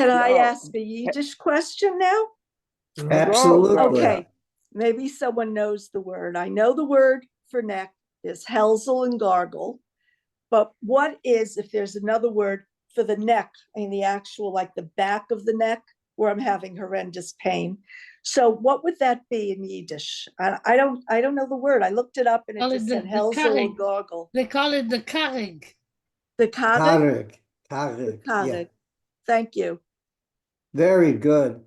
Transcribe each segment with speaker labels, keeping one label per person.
Speaker 1: Can I
Speaker 2: Go.
Speaker 1: ask a Yiddish question now?
Speaker 3: Absolutely.
Speaker 1: Okay, maybe someone knows the word. I know the word for neck is helzel and gargle, but what is, if there's another word for the neck, I mean the actual, like the back of the neck, where I'm having horrendous pain? So what would that be in Yiddish? I don't know the word. I looked it up and it
Speaker 4: Call it
Speaker 1: just
Speaker 4: the
Speaker 1: said helzel
Speaker 4: karig.
Speaker 1: and gargle.
Speaker 4: They call it the karig.
Speaker 1: The karig?
Speaker 3: Karig. Yeah.
Speaker 1: Karig. Thank you.
Speaker 3: Very good.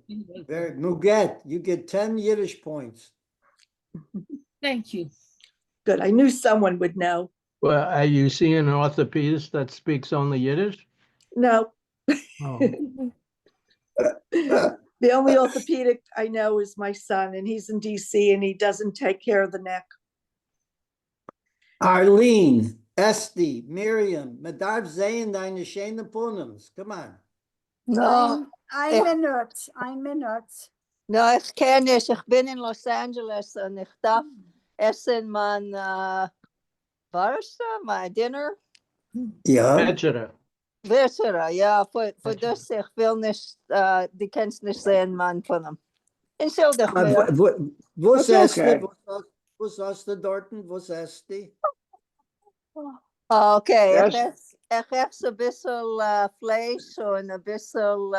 Speaker 3: Very Muguette, you get 10 Yiddish points.
Speaker 4: Thank you.
Speaker 1: Good. I knew someone would know.
Speaker 2: Well, are you seeing an orthopedist that speaks only Yiddish?
Speaker 1: No.
Speaker 2: Oh.
Speaker 1: The only orthopedic I know is my son, and he's in DC, and he doesn't take care of the neck.
Speaker 3: Arlene, Esti, Miriam, Medarf sehen deine schönen Punums. Come on.
Speaker 5: No,
Speaker 6: Ein Minute.
Speaker 5: no, ich kenne nicht. Ich bin in Los Angeles und ich darf essen mein Barsta, my dinner.
Speaker 3: Ja.
Speaker 2: Vegeta.
Speaker 5: Viscera, ja, für das ich will nicht, die kannst nicht sehen, man von dem. Entschuldig mir.
Speaker 3: Was
Speaker 2: That's
Speaker 3: Esti?
Speaker 2: okay.
Speaker 3: Was hast du dort? Was Esti?
Speaker 5: Okay,
Speaker 2: Yes.
Speaker 5: ich esse ein bisschen Fleisch und ein bisschen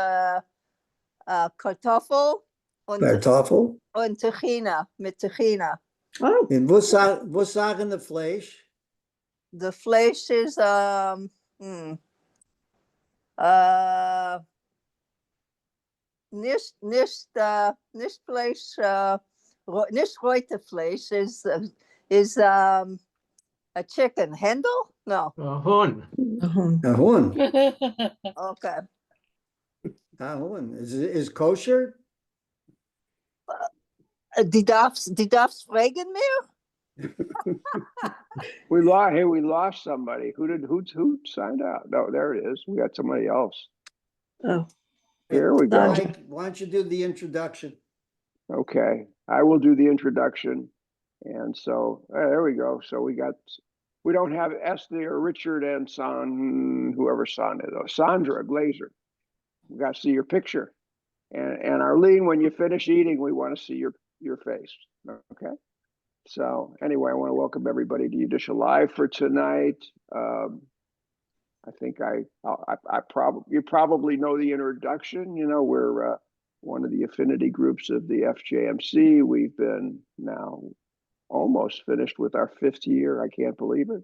Speaker 5: Kartoffel
Speaker 3: Kartoffel?
Speaker 5: und Tahina, mit Tahina.
Speaker 1: Oh,
Speaker 3: Und was sagen die Fleisch?
Speaker 5: The Fleisch is nicht Fleisch, nicht rote Fleisch is a chicken. Händel? No.
Speaker 2: Hun.
Speaker 3: A Huhn.
Speaker 5: Okay.
Speaker 3: A Huhn. Is kosher?
Speaker 5: Die darf's fragen mir?
Speaker 7: We lost somebody. Who signed out? No, there it is. We got somebody else.
Speaker 1: oh.
Speaker 7: Here we go.
Speaker 3: Mike, why don't you do the introduction?
Speaker 7: Okay, I will do the introduction. And so there we go. So we don't have Esther or Richard and whoever son is, Sandra Glazer. We got to see your picture. And Arlene, when you finish eating, we want to see your face. Okay. So anyway, I want to welcome everybody to Yiddish Alive for tonight. I think you probably know the introduction. You know, we're one of the affinity groups of the FJMC. We've been now almost finished with our 5th year. I can't believe it.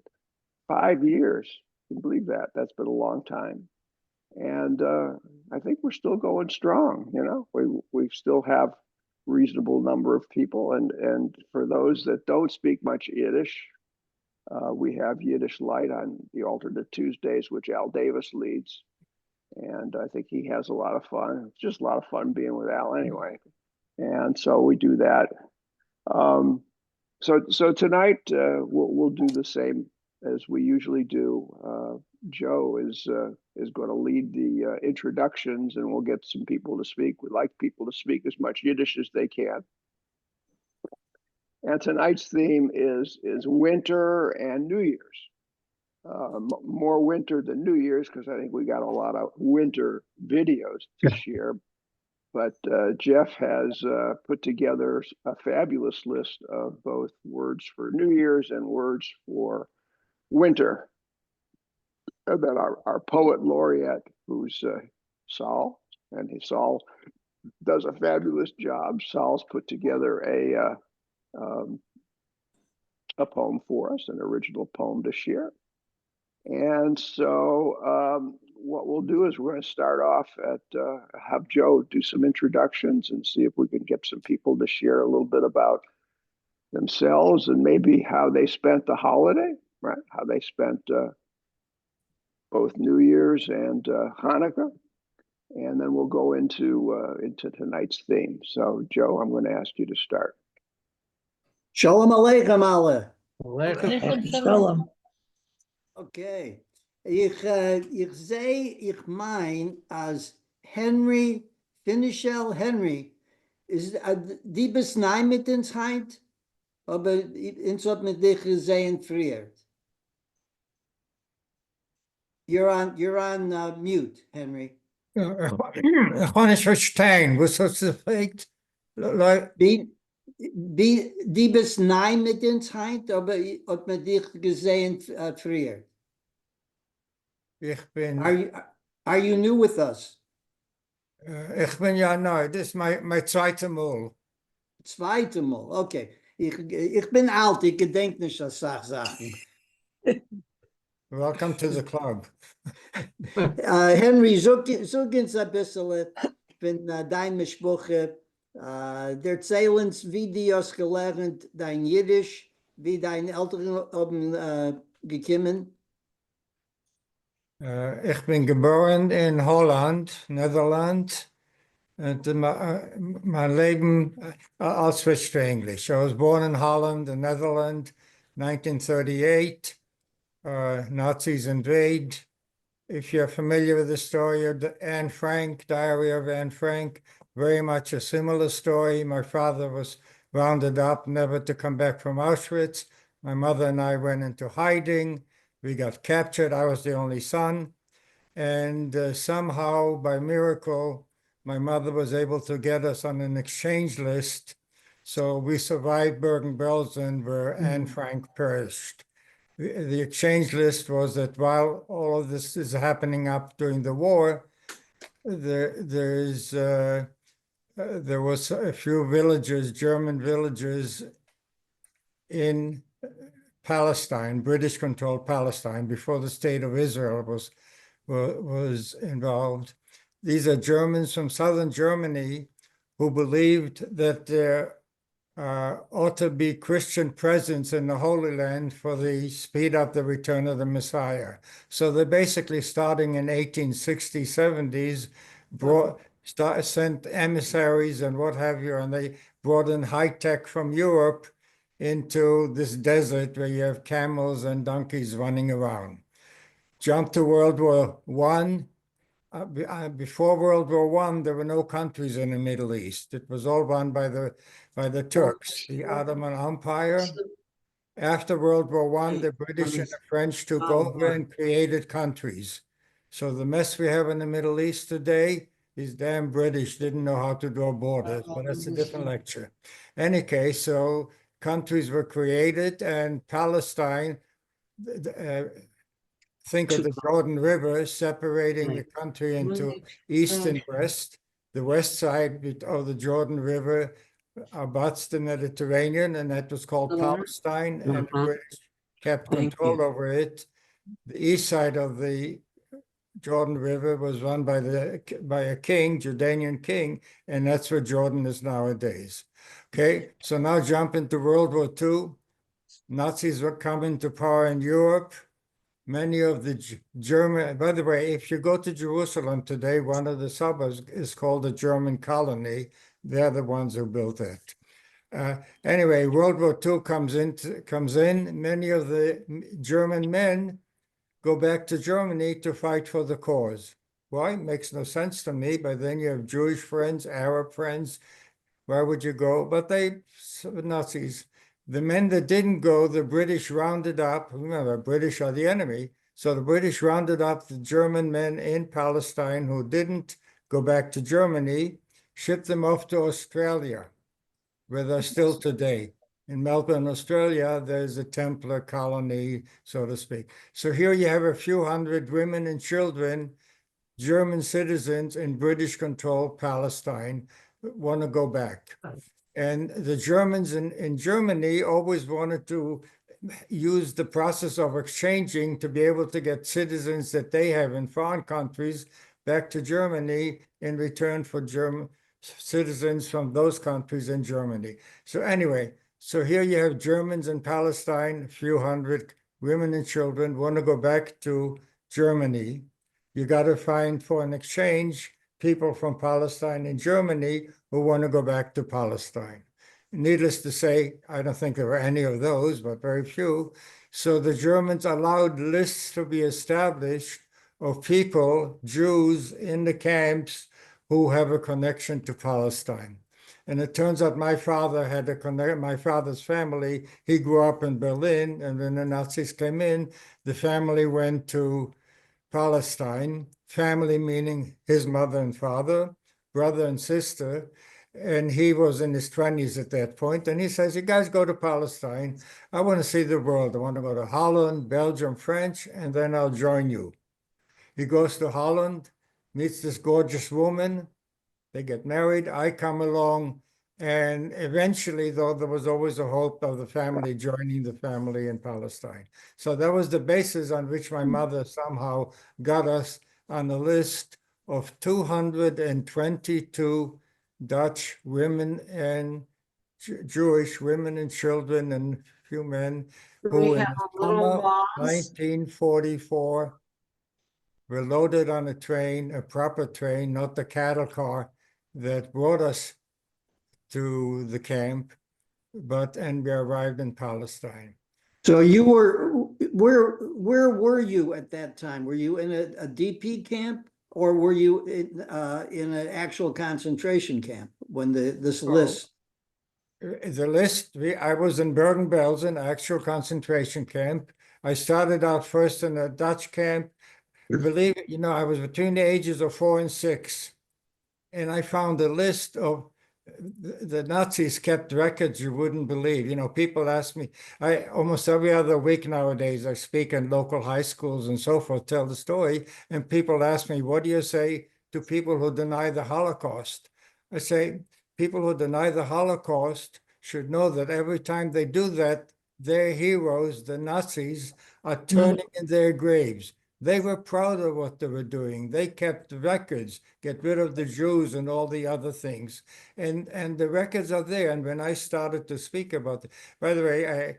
Speaker 7: 5 years. Can you believe that? That's been a long time. And I think we're still going strong. You know, we still have reasonable number of people. And for those that don't speak much Yiddish, we have Yiddish Light on the alternate Tuesdays, which Al Davis leads. And I think he has a lot of fun. It's just a lot of fun being with Al anyway. And so we do that. So tonight we'll do the same as we usually do. Joe is going to lead the introductions, and we'll get some people to speak. We'd like people to speak as much Yiddish as they can. And tonight's theme is winter and New Year's. More winter than New Year's, because I think we got a lot of winter videos this year. But Jeff has put together a fabulous list of both words for New Year's and words for winter. And then our poet laureate, who's Saul, and Saul does a fabulous job. Saul's put together a poem for us, an original poem to share. And so what we'll do is we're going to start off have Joe do some introductions and see if we can get some people to share a little bit about themselves and maybe how they spent the holiday, right? How they spent both New Year's and Hanukkah. And then we'll go into tonight's theme. So Joe, I'm going to ask you to start.
Speaker 3: Shalom Aleichem alle.
Speaker 1: Shalom.
Speaker 3: Okay. Ich mein, als Henry, Finishel Henry, ist die bis nein mit ins Heint, aber ins hat mit dich gesehen früher. You're on mute, Henry.
Speaker 8: Ich kann nicht verstehen, was hast du gesagt? Leute,
Speaker 3: Die bist nein mit uns heint, aber hat man dich gesehen früher.
Speaker 8: ich bin,
Speaker 3: Are you new with us?
Speaker 8: ich bin ja neu, das ist mein zweites Mal.
Speaker 3: Zweite Mal, okay. Ich bin alt, ich gedenk nicht an Sachen.
Speaker 8: Welcome to the club.
Speaker 3: Henry, Zuckins ein bisschen, ich bin dein Mischbuche, der Erzählens, wie die hast gelernt, dein Yiddish, wie deine Eltern haben gekommen.
Speaker 8: Ich bin geboren in Holland, Nederland. Und mein Leben, I'll switch to English. I was born in Holland, the Netherlands, 1938. Nazis invade. If you're familiar with the story of Anne Frank, Diary of Anne Frank, very much a similar story. My father was rounded up, never to come back from Auschwitz. My mother and I went into hiding. We got captured. I was the only son. And somehow, by miracle, my mother was able to get us on an exchange list. So we survived Bergen-Belsen, where Anne Frank perished. The exchange list was that while all of this is happening up during the war, there was a few villages, German villages in Palestine, British-controlled Palestine, before the state of Israel was involved. These are Germans from southern Germany who believed that there ought to be Christian presence in the Holy Land for the speed up the return of the Messiah. So they're basically starting in 1860s, 70s, sent emissaries and what have you, and they brought in high tech from Europe into this desert where you have camels and donkeys running around. Jump to World War I. Before World War I, there were no countries in the Middle East. It was all run by the Turks, the Ottoman Empire. After World War I, the British and the French took over and created countries. So the mess we have in the Middle East today, these damn British didn't know how to draw borders, but that's a different lecture. Any case, so countries were created, and Palestine, think of the Jordan River separating the country into east and west. The west side of the Jordan River abuts the Mediterranean, and that was called Palestine, and the British kept control over it. The east side of the Jordan River was run by a king, Jordanian king, and that's where Jordan is nowadays. Okay, so now jump into World War II. Nazis were coming to power in Europe. Many of the German, by the way, if you go to Jerusalem today, one of the suburbs is called a German colony. They're the ones who built it. Anyway, World War II comes in. Many of the German men go back to Germany to fight for the cause. Why? Makes no sense to me, but then you have Jewish friends, Arab friends. Why would you go? But Nazis. The men that didn't go, the British rounded up. Remember, British are the enemy. So the British rounded up the German men in Palestine who didn't go back to Germany, shipped them off to Australia, where they're still today. In Melbourne, Australia, there's a Templar colony, so to speak. So here you have a few hundred women and children, German citizens in British-controlled Palestine, want to go back. And the Germans in Germany always wanted to use the process of exchanging to be able to get citizens that they have in foreign countries back to Germany in return for German citizens from those countries in Germany. So anyway, so here you have Germans in Palestine, a few hundred women and children want to go back to Germany. You got to find for an exchange people from Palestine and Germany who want to go back to Palestine. Needless to say, I don't think there were any of those, but very few. So the Germans allowed lists to be established of people, Jews in the camps, who have a connection to Palestine. And it turns out my father had a connection, my father's family, he grew up in Berlin, and when the Nazis came in, the family went to Palestine family meaning his mother and father, brother and sister, and he was in his 20s at that point, and he says, you guys go to Palestine. I want to see the world. I want to go to Holland, Belgium, French, and then I'll join you. He goes to Holland, meets this gorgeous woman. They get married. I come along, and eventually, though, there was always a hope of the family joining the family in Palestine. So that was the basis on which my mother somehow got us on the list of 222 Dutch women and Jewish women and children and few men who in the summer of 1944 were loaded on a train, a proper train, not the cattle car that brought us to the camp, and we arrived in Palestine.
Speaker 3: So you were, where were you at that time? Were you in a DP camp, or were you in an actual concentration camp when this list?
Speaker 8: The list, I was in Bergen-Belsen, actual concentration camp. I started out first in a Dutch camp. Believe it, I was between the ages of 4 and 6. And I found a list of the Nazis kept records you wouldn't believe. People ask me, almost every other week nowadays, I speak in local high schools and so forth, tell the story. And people ask me, what do you say to people who deny the Holocaust? I say, people who deny the Holocaust should know that every time they do that, their heroes, the Nazis, are turning in their graves. They were proud of what they were doing. They kept records, get rid of the Jews and all the other things. And the records are there. And when I started to speak about it, by the way,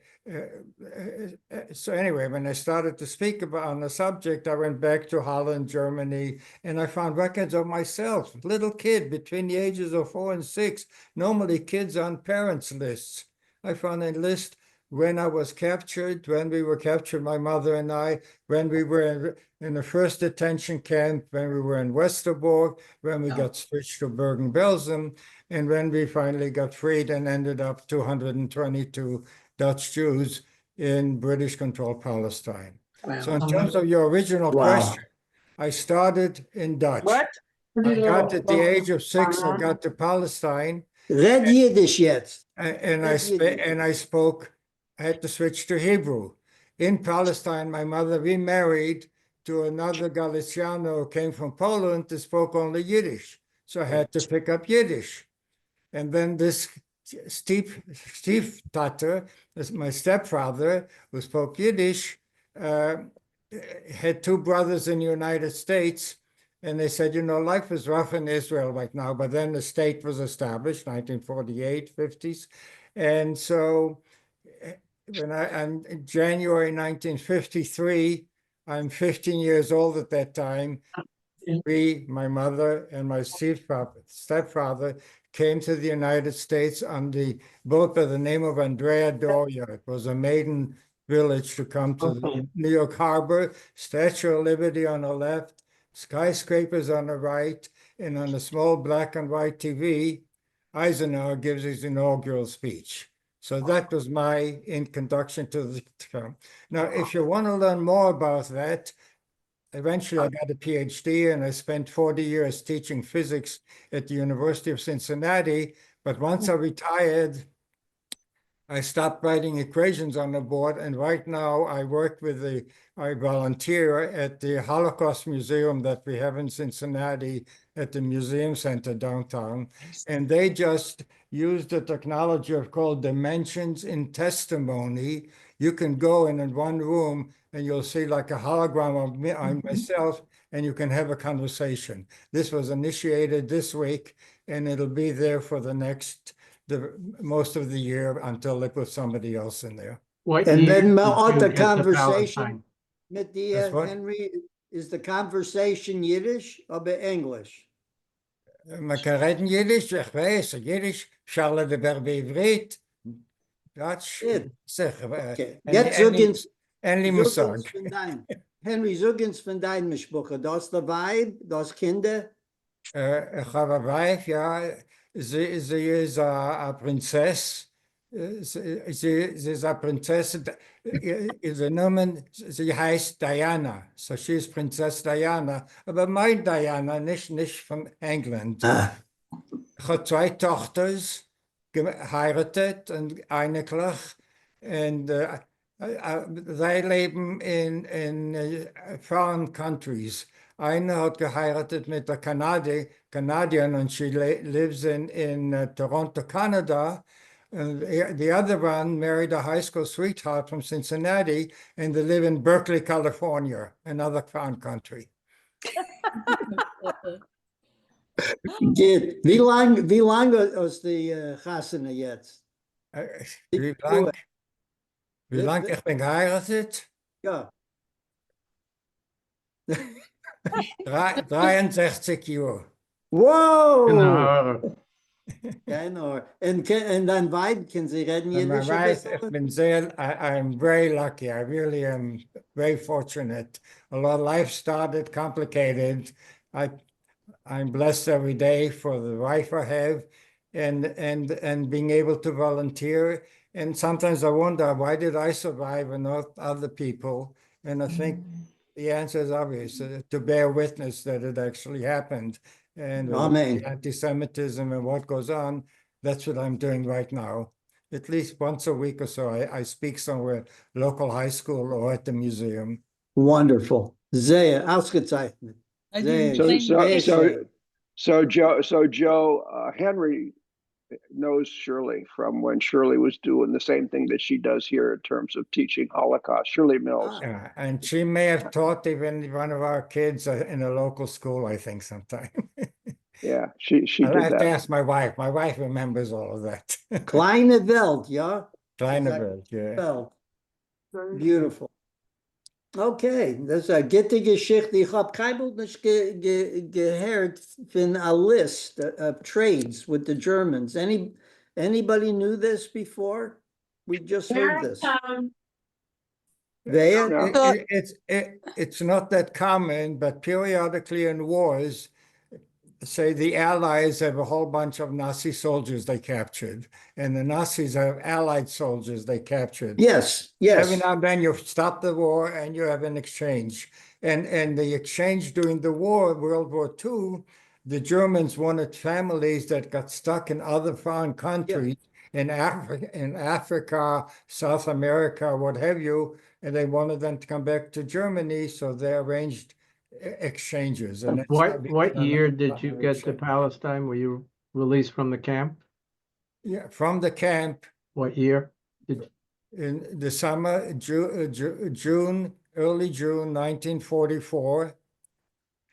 Speaker 8: so anyway, when I started to speak on the subject, I went back to Holland, Germany, and I found records of myself, little kid between the ages of 4 and 6, normally kids on parents' lists. I found a list when I was captured, when we were captured, my mother and I, when we were in the first detention camp, when we were in Westerbork, when we got switched to Bergen-Belsen, and when we finally got freed and ended up 222 Dutch Jews in British-controlled Palestine. So in terms of your original question, I started in Dutch.
Speaker 1: What?
Speaker 8: I got at the age of 6, I got to Palestine.
Speaker 3: Red Yiddish yet.
Speaker 8: And I spoke, I had to switch to Hebrew. In Palestine, my mother remarried to another Galiciano who came from Poland who spoke only Yiddish. So I had to pick up Yiddish. And then this Steve Tatter, my stepfather, who spoke Yiddish, had 2 brothers in the United States. And they said, life is rough in Israel right now. But then the state was established, 1948, 50s. And so in January 1953, I'm 15 years old at that time. We, my mother and my stepfather, came to the United States on the boat by the name of Andrea Doria. It was a maiden village to come to the New York Harbor, Statue of Liberty on the left, skyscrapers on the right, and on the small black and white TV, Eisenhower gives his inaugural speech. So that was my introduction to the term. Now, if you want to learn more about that, eventually I got a PhD and I spent 40 years teaching physics at the University of Cincinnati. But once I retired, I stopped writing equations on the board, and right now I volunteer at the Holocaust Museum that we have in Cincinnati at the Museum Center downtown. And they just use the technology called dimensions in testimony. You can go in one room and you'll see like a hologram of me, myself, and you can have a conversation. This was initiated this week, and it'll be there for most of the year until they put somebody else in there.
Speaker 3: And then
Speaker 2: on
Speaker 3: the conversation, mit dir, Henry, is the conversation Yiddish or English?
Speaker 8: Man kan reden Jiddisch, ich weiß, Jiddisch, Charles de Berbe-Ivrit, Dutch,
Speaker 3: Okay. Jetzt Zuckins,
Speaker 8: muss sagen.
Speaker 3: Henry, Zuckins von deinem Mischbuche, das der Weib, das Kinder?
Speaker 8: Ich habe eine Weib, ja, sie ist eine Prinzess, Sie ist eine Prinzessin, ihre Namen, sie heißt Diana, so she is Princess Diana, aber mein Diana, nicht von England. Ich habe 2 Tochter geheiratet und eigentlich, und sie leben in foreign countries. Eine hat geheiratet mit der Canadian und she lives in Toronto, Canada. And the other one married a high school sweetheart from Cincinnati, and they live in Berkeley, California, another foreign country.
Speaker 3: Geht. Wie lang ist die Chasene jetzt?
Speaker 8: Wie lang ich bin geheiratet?
Speaker 3: Ja.
Speaker 8: 63 Jahre.
Speaker 3: Wow!
Speaker 2: Genau.
Speaker 3: Genau. Und dein Weib, können Sie reden
Speaker 8: And my
Speaker 3: Yiddish? a
Speaker 8: wife,
Speaker 3: bisschen?
Speaker 8: ich bin sehr, I'm very lucky. I really am very fortunate. Although life started complicated, I'm blessed every day for the wife I have and being able to volunteer. And sometimes I wonder, why did I survive and not other people? And I think the answer is obvious, to bear witness that it actually happened. And with
Speaker 3: Amen.
Speaker 8: the anti-Semitism and what goes on, that's what I'm doing right now. At least once a week or so, I speak somewhere, local high school or at the museum.
Speaker 3: Wonderful. Sehr ausgezeichnet.
Speaker 4: I
Speaker 3: Sehr,
Speaker 4: didn't
Speaker 7: So,
Speaker 4: think-
Speaker 3: sehr schön.
Speaker 7: so Joe, Henry knows Shirley from when Shirley was doing the same thing that she does here in terms of teaching Holocaust. Shirley Mills.
Speaker 8: Yeah, and she may have taught even one of our kids in a local school, I think, sometime.
Speaker 7: Yeah, she
Speaker 8: I'll
Speaker 7: did
Speaker 8: have to
Speaker 7: that.
Speaker 8: ask my wife. My wife remembers all of that.
Speaker 3: Kleine Welt, ja?
Speaker 8: Kleine Welt, yeah.
Speaker 3: Welt. Beautiful. Okay, das ist eine gute Geschichte. Ich habe kein nicht gehört von a list of trades with the Germans. Anybody knew this before? We just heard this. Wer?
Speaker 7: No.
Speaker 8: It's not that common, but periodically in wars, say the Allies have a whole bunch of Nazi soldiers they captured, and the Nazis have Allied soldiers they captured.
Speaker 3: Yes,
Speaker 8: Every
Speaker 3: yes.
Speaker 8: now and then you stop the war and you have an exchange. And the exchange during the war, World War II, the Germans wanted families that got stuck in other foreign countries, in Africa, South America, what have you, and they wanted them to come back to Germany, so they arranged exchanges. And that's how
Speaker 2: What
Speaker 8: we-
Speaker 2: year did you get to Palestine? Were you released from the camp?
Speaker 8: Yeah, from the camp.
Speaker 2: What year?
Speaker 8: In the summer, early June 1944,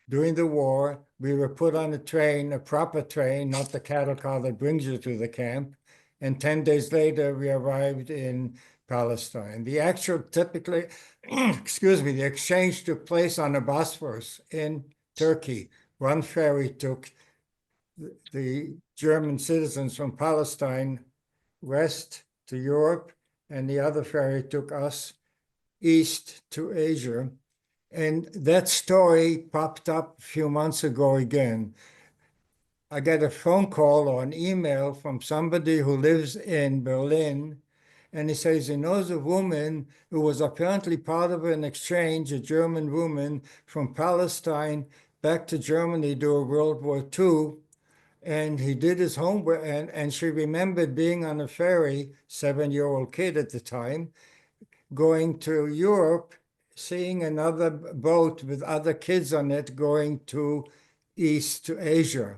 Speaker 8: during the war, we were put on a train, a proper train, not the cattle car that brings you to the camp. And 10 days later, we arrived in Palestine. The actual typically, excuse me, the exchange took place on the Bosphorus in Turkey. One ferry took the German citizens from Palestine west to Europe, and the other ferry took us east to Asia. And that story popped up a few months ago again. I got a phone call or an email from somebody who lives in Berlin, and he says he knows a woman who was apparently part of an exchange, a German woman from Palestine back to Germany during World War II. And he did his homework, and she remembered being on a ferry, 7-year-old kid at the time, going to Europe, seeing another boat with other kids on it going to east to Asia.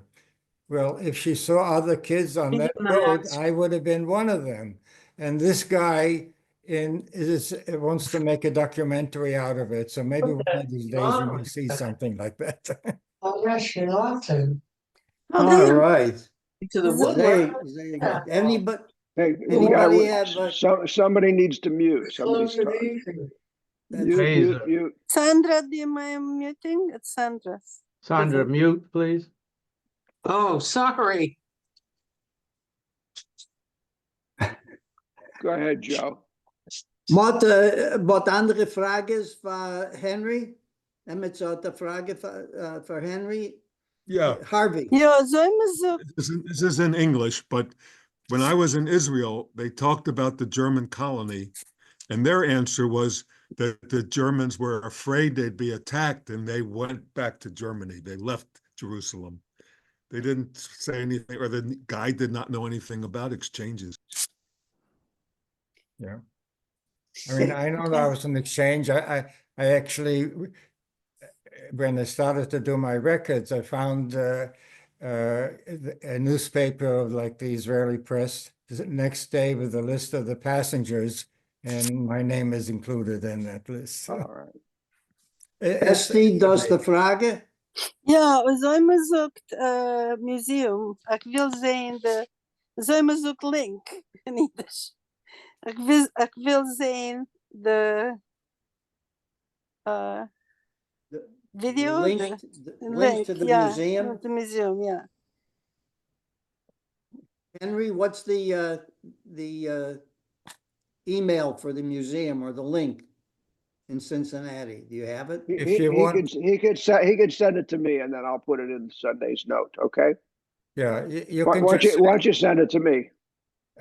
Speaker 8: Well, if she saw other kids on that boat, I would have been one of them. And this guy wants to make a documentary out of it. So maybe one of these days you will see something like that.
Speaker 3: All right.
Speaker 1: To the wood.
Speaker 3: Very good.
Speaker 7: Hey,
Speaker 3: Anybody have,
Speaker 7: somebody needs to mute. Somebody's talking. Mute.
Speaker 9: Sandra, do you mind muting? It's Sandra's.
Speaker 2: Sandra, mute, please.
Speaker 10: Oh, sorry.
Speaker 7: Go ahead, Joe.
Speaker 3: wat andere vragen voor Henry? En met zo'n vragen voor Henry?
Speaker 11: Yeah,
Speaker 3: Harvey.
Speaker 9: Ja, so immer so.
Speaker 11: this is in English, but when I was in Israel, they talked about the German colony, and their answer was that the Germans were afraid they'd be attacked, and they went back to Germany. They left Jerusalem. They didn't say anything, or the guy did not know anything about exchanges.
Speaker 8: Yeah. I mean, I know that was an exchange. I actually, when I started to do my records, I found a newspaper of like the Israeli press the next day with a list of the passengers, and my name is included in that list.
Speaker 7: All right.
Speaker 3: Esti, das de Frage?
Speaker 9: Ja, zo me zoekt museum. Ik wil zien zo me zoekt link in Yiddish. Ik wil zien de video.
Speaker 3: Link to the
Speaker 9: ja,
Speaker 3: museum.
Speaker 9: The museum, yeah.
Speaker 3: Henry, what's the email for the museum or the link in Cincinnati? Do you have it?
Speaker 8: If you want,
Speaker 7: He could send it to me, and then I'll put it in Sunday's note. Okay.
Speaker 8: yeah, you
Speaker 7: Why
Speaker 8: can
Speaker 7: why
Speaker 8: just.
Speaker 7: don't you send it to me?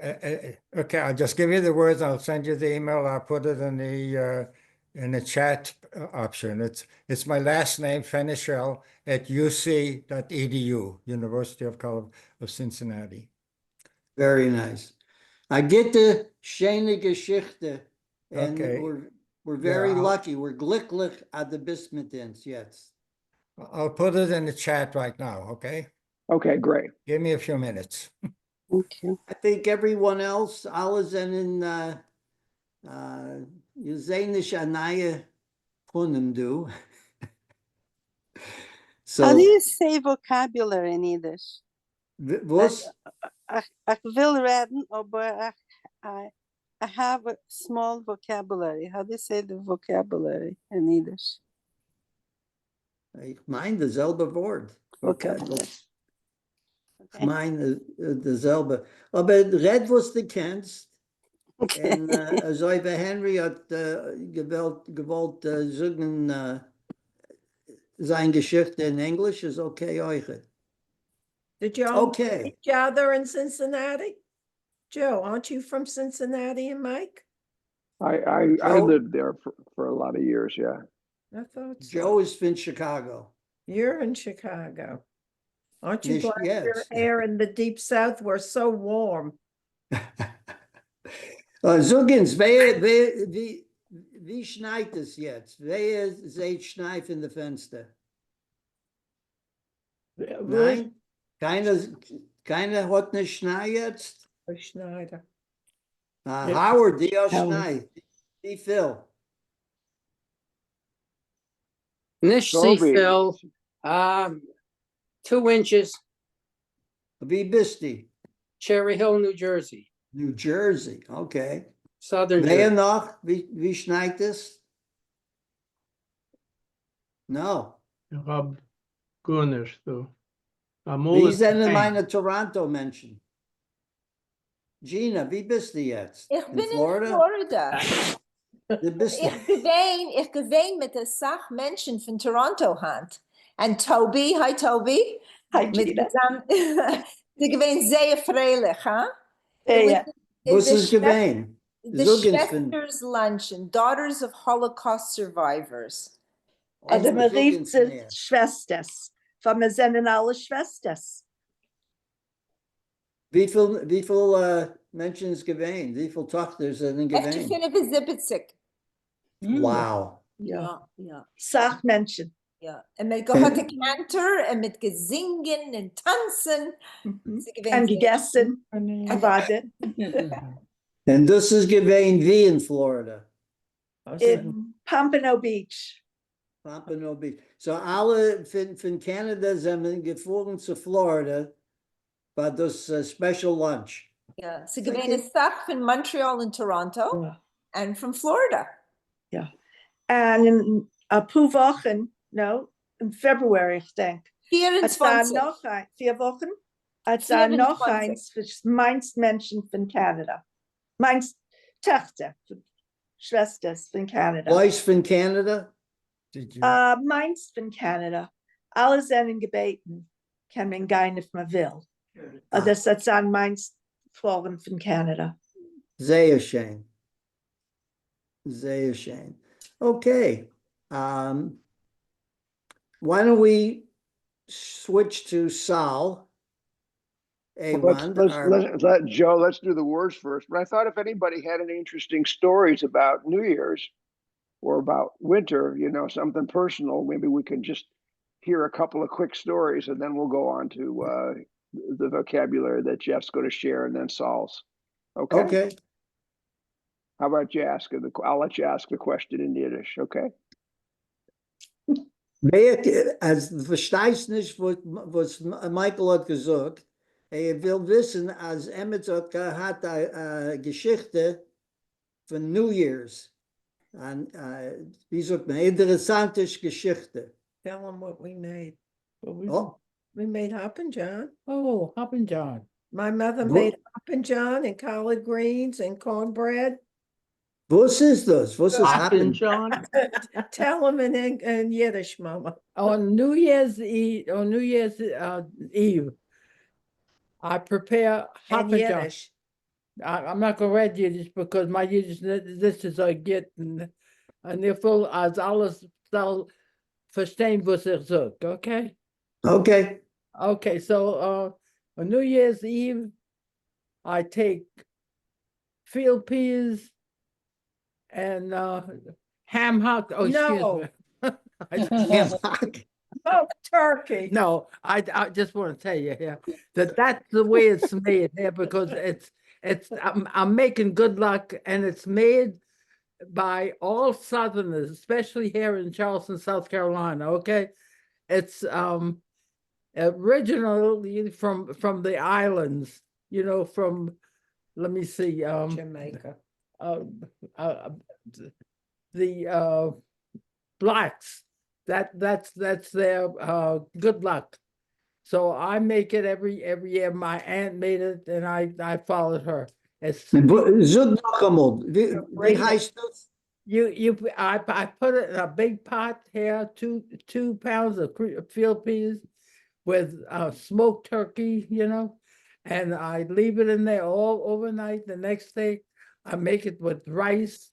Speaker 8: Okay, I'll just give you the words. I'll send you the email. I'll put it in the chat option. It's my last name, Fenichel, at uc.edu, University of Cincinnati.
Speaker 3: Very nice. I get the schöne Geschichte, and
Speaker 8: Okay.
Speaker 3: we're very
Speaker 8: Yeah,
Speaker 3: lucky. We're glücklich at the Bismitins, yes.
Speaker 8: I'll put it in the chat right now, okay?
Speaker 7: Okay, great.
Speaker 8: Give me a few minutes.
Speaker 9: Okay.
Speaker 3: I think everyone else, alle sind in you say nicht a neue Punem do.
Speaker 9: How do
Speaker 3: So,
Speaker 9: you say vocabulary in Yiddish?
Speaker 3: was?
Speaker 9: Ik wil reden, but I have a small vocabulary. How do you say the vocabulary in Yiddish?
Speaker 3: Ich meine dezelfde woord.
Speaker 9: Vocabulary.
Speaker 3: Ich meine dezelfde. Aber red was du kennst.
Speaker 9: Okay.
Speaker 3: En als ik bij Henry had gewollt zeggen zijn Geschichte in English is okay euch.
Speaker 12: Did y'all
Speaker 3: Okay.
Speaker 12: meet each other in Cincinnati? Joe, aren't you from Cincinnati, and Mike?
Speaker 7: I
Speaker 3: Joe?
Speaker 7: lived there for a lot of years. Yeah.
Speaker 12: I thought so.
Speaker 3: Joe is from Chicago.
Speaker 12: You're in Chicago. Aren't you
Speaker 3: Yes,
Speaker 12: glad your
Speaker 3: yes.
Speaker 12: hair in the deep south were so warm?
Speaker 3: Zuckins, wie schneit es jetzt? Wer seht Schneif in de Fenster? Nein? Keiner hat ne Schnee jetzt?
Speaker 12: Schneider.
Speaker 3: Howard, die hat
Speaker 1: Howard.
Speaker 3: Schnee. Wie viel?
Speaker 10: Nish
Speaker 7: Toby.
Speaker 10: Phil, 2 inches,
Speaker 3: Wie bist die?
Speaker 10: Cherry Hill, New Jersey,
Speaker 3: New Jersey, okay.
Speaker 10: Southern
Speaker 3: Wer
Speaker 10: Jersey.
Speaker 3: noch? Wie schneit es? No.
Speaker 2: Ich hab gar nicht so.
Speaker 3: Wie
Speaker 2: Amol
Speaker 3: sind denn meine Toronto-Menschen? Gina, wie bist du jetzt?
Speaker 5: Ich bin in
Speaker 3: Florida?
Speaker 5: Florida.
Speaker 3: Du bist
Speaker 5: Ich geween mit der Sach Menschen von Toronto Hand. Und Toby, hi Toby.
Speaker 1: Hi,
Speaker 5: Mit
Speaker 1: Gina.
Speaker 5: Die geween sehr freilich, huh?
Speaker 1: Yeah.
Speaker 3: Was ist gewesen?
Speaker 5: The
Speaker 3: Zuckins von-
Speaker 5: Schwester's Luncheon, Daughters of Holocaust Survivors.
Speaker 1: Und
Speaker 3: Oh,
Speaker 1: man rief
Speaker 3: Zuckins
Speaker 1: sie
Speaker 3: mehr.
Speaker 1: Schwesters. Von mir sind alle Schwesters.
Speaker 3: Wie viel Menschen ist gewesen? Wie viele Tochter sind
Speaker 5: Echt
Speaker 3: gewesen?
Speaker 5: 75.
Speaker 3: Wow.
Speaker 5: Ja, ja.
Speaker 1: Sachmenschen.
Speaker 5: Ja, und mit gehörte Kantor und mit gesingen und tanzen. Sie gewesen
Speaker 1: Und
Speaker 5: sehr-
Speaker 1: gegessen. Gewartet.
Speaker 3: Und das ist gewesen wie in Florida.
Speaker 1: In Pompano Beach.
Speaker 3: Pompano Beach. So alle von Canada sind geflogen zu Florida bei das Special Lunch.
Speaker 5: Ja, sie gewesen eine Sache von Montreal und Toronto and from Florida.
Speaker 1: And in a paar Wochen, no, in February, ich denke. Es war
Speaker 5: 24.
Speaker 1: noch 4 Wochen. Es war noch
Speaker 5: 24.
Speaker 1: eins für meist Menschen von Kanada. Meins Töchter, Schwesters von Kanada.
Speaker 3: Boys von Canada?
Speaker 8: Did you?
Speaker 1: Meins von Kanada. Alle sind gebeten, kann man gehen, if man will. Das ist an meins fallen from Canada.
Speaker 3: Sehr schön. Sehr schön. Okay. Why don't we switch to Saul?
Speaker 7: Let's let Joe, let's do the words first. But I thought if anybody had any interesting stories about New Year's or about winter, something personal, maybe we can just hear a couple of quick stories and then we'll go on to the vocabulary that Jeff's going to share and then Saul's. Okay.
Speaker 3: Okay.
Speaker 7: How about you ask it? I'll let you ask the question in Yiddish. Okay.
Speaker 3: Als du verstehst nicht, was Michael hat gesagt, will wissen, als Emmett hat gehabt eine Geschichte von New Year's. Und wie sagt man, interessante Geschichte.
Speaker 12: Tell them what we made.
Speaker 3: Oh,
Speaker 12: We made Hoppin' John.
Speaker 10: Oh, Hoppin' John.
Speaker 12: My mother
Speaker 3: What?
Speaker 12: made Hoppin' John and collard greens and cornbread.
Speaker 3: was ist das? Was ist
Speaker 2: Hoppin'
Speaker 3: happened?
Speaker 2: John?
Speaker 12: Tell them in Yiddish, Mama.
Speaker 10: On New Year's Eve, I prepare
Speaker 12: And
Speaker 10: Hoppin' John.
Speaker 12: Yiddish.
Speaker 10: I'm not gonna read Yiddish because my Yiddish, this is I get, and therefore, als alles soll verstehen, was sag, okay?
Speaker 3: Okay.
Speaker 10: Okay, so, on New Year's Eve, I take field peas and, ham hock, oh,
Speaker 12: No.
Speaker 10: excuse me.
Speaker 3: Ham hock.
Speaker 12: Oh, turkey.
Speaker 10: No, I just want to tell you here that that's the way it's made here because I'm making good luck and it's made by all Southerners, especially here in Charleston, South Carolina. Okay, it's originally from the islands. From let me see,
Speaker 12: Jamaica.
Speaker 10: the blacks. That's their good luck. So I make it every year. My aunt made it, and I followed her. It's
Speaker 3: Sag noch einmal, wie heißt das?
Speaker 10: I put it in a big pot here, 2 pounds of field peas with smoked turkey, and I leave it in there all overnight. The next day, I make it with rice,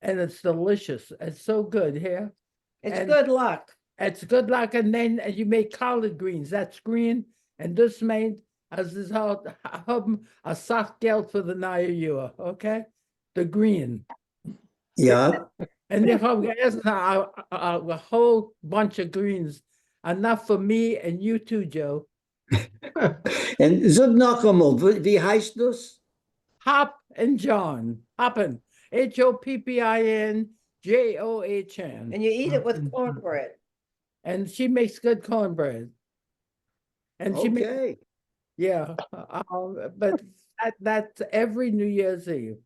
Speaker 10: and it's delicious. It's so good here.
Speaker 12: It's
Speaker 10: And
Speaker 12: good luck.
Speaker 10: It's good luck, and then you make collard greens. That's green, and this made as is how a soft geld for the Naya, okay? The green.
Speaker 3: Ja.
Speaker 10: And then a whole bunch of greens, enough for me and you too, Joe.
Speaker 3: Und sag noch einmal, wie heißt das?
Speaker 10: Hop and John, Hoppin, Hoppin, John.
Speaker 12: And you eat it with cornbread.
Speaker 10: And she makes good cornbread. And she makes,
Speaker 3: Okay.
Speaker 10: yeah, but that's every New Year's Eve.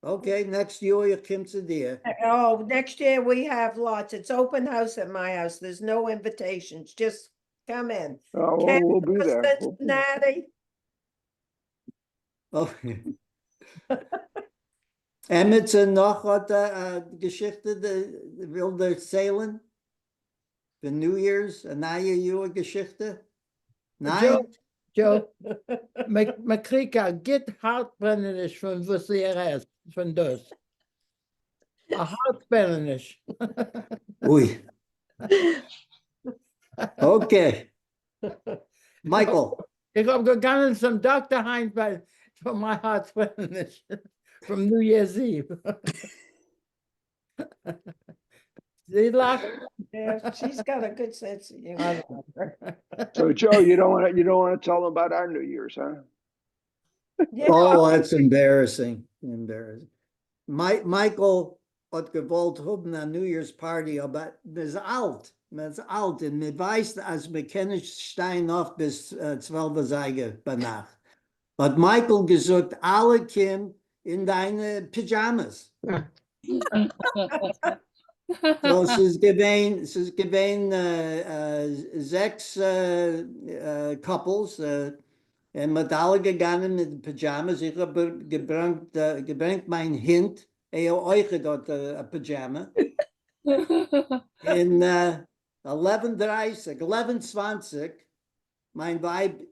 Speaker 3: Okay, next year kommt zu dir.
Speaker 12: Oh, next year we have lots. It's open house at my house. There's no invitations. Just come in.
Speaker 7: Oh,
Speaker 12: Ken
Speaker 7: we'll be
Speaker 12: from
Speaker 7: there.
Speaker 12: Cincinnati.
Speaker 3: Oh. Emmett noch hat Geschichte, will erzählen? The New Year's, a neue Jahr Geschichte? Nein?
Speaker 10: Joe, Makrika, get hartbrennenisch von was ist, von das. A hartbrennenisch.
Speaker 3: Ui. Okay. Michael.
Speaker 10: Ich habe gegangen zum Dr. Heinz for my hartbrennenisch from New Year's Eve. See,
Speaker 12: Yeah, she's got a good sense of humor.
Speaker 7: So Joe, you don't want to tell them about our New Year's, huh?
Speaker 12: Yeah.
Speaker 3: Oh, that's embarrassing. Embarrassing. Michael hat gewollt haben a New Year's Party, aber man ist alt. Man ist alt und man weiß, als man kann nicht stehen auf bis 12 Uhr bei Nacht. Hat Michael gesagt, alle kommen in deine Pyjamas. So, es ist gewesen 6 Couples, und mit alle gegangen mit Pyjamas. Ich habe gebringt mein Hint, euch dort ein Pyjama. In 11:30, 11:20, mein Weib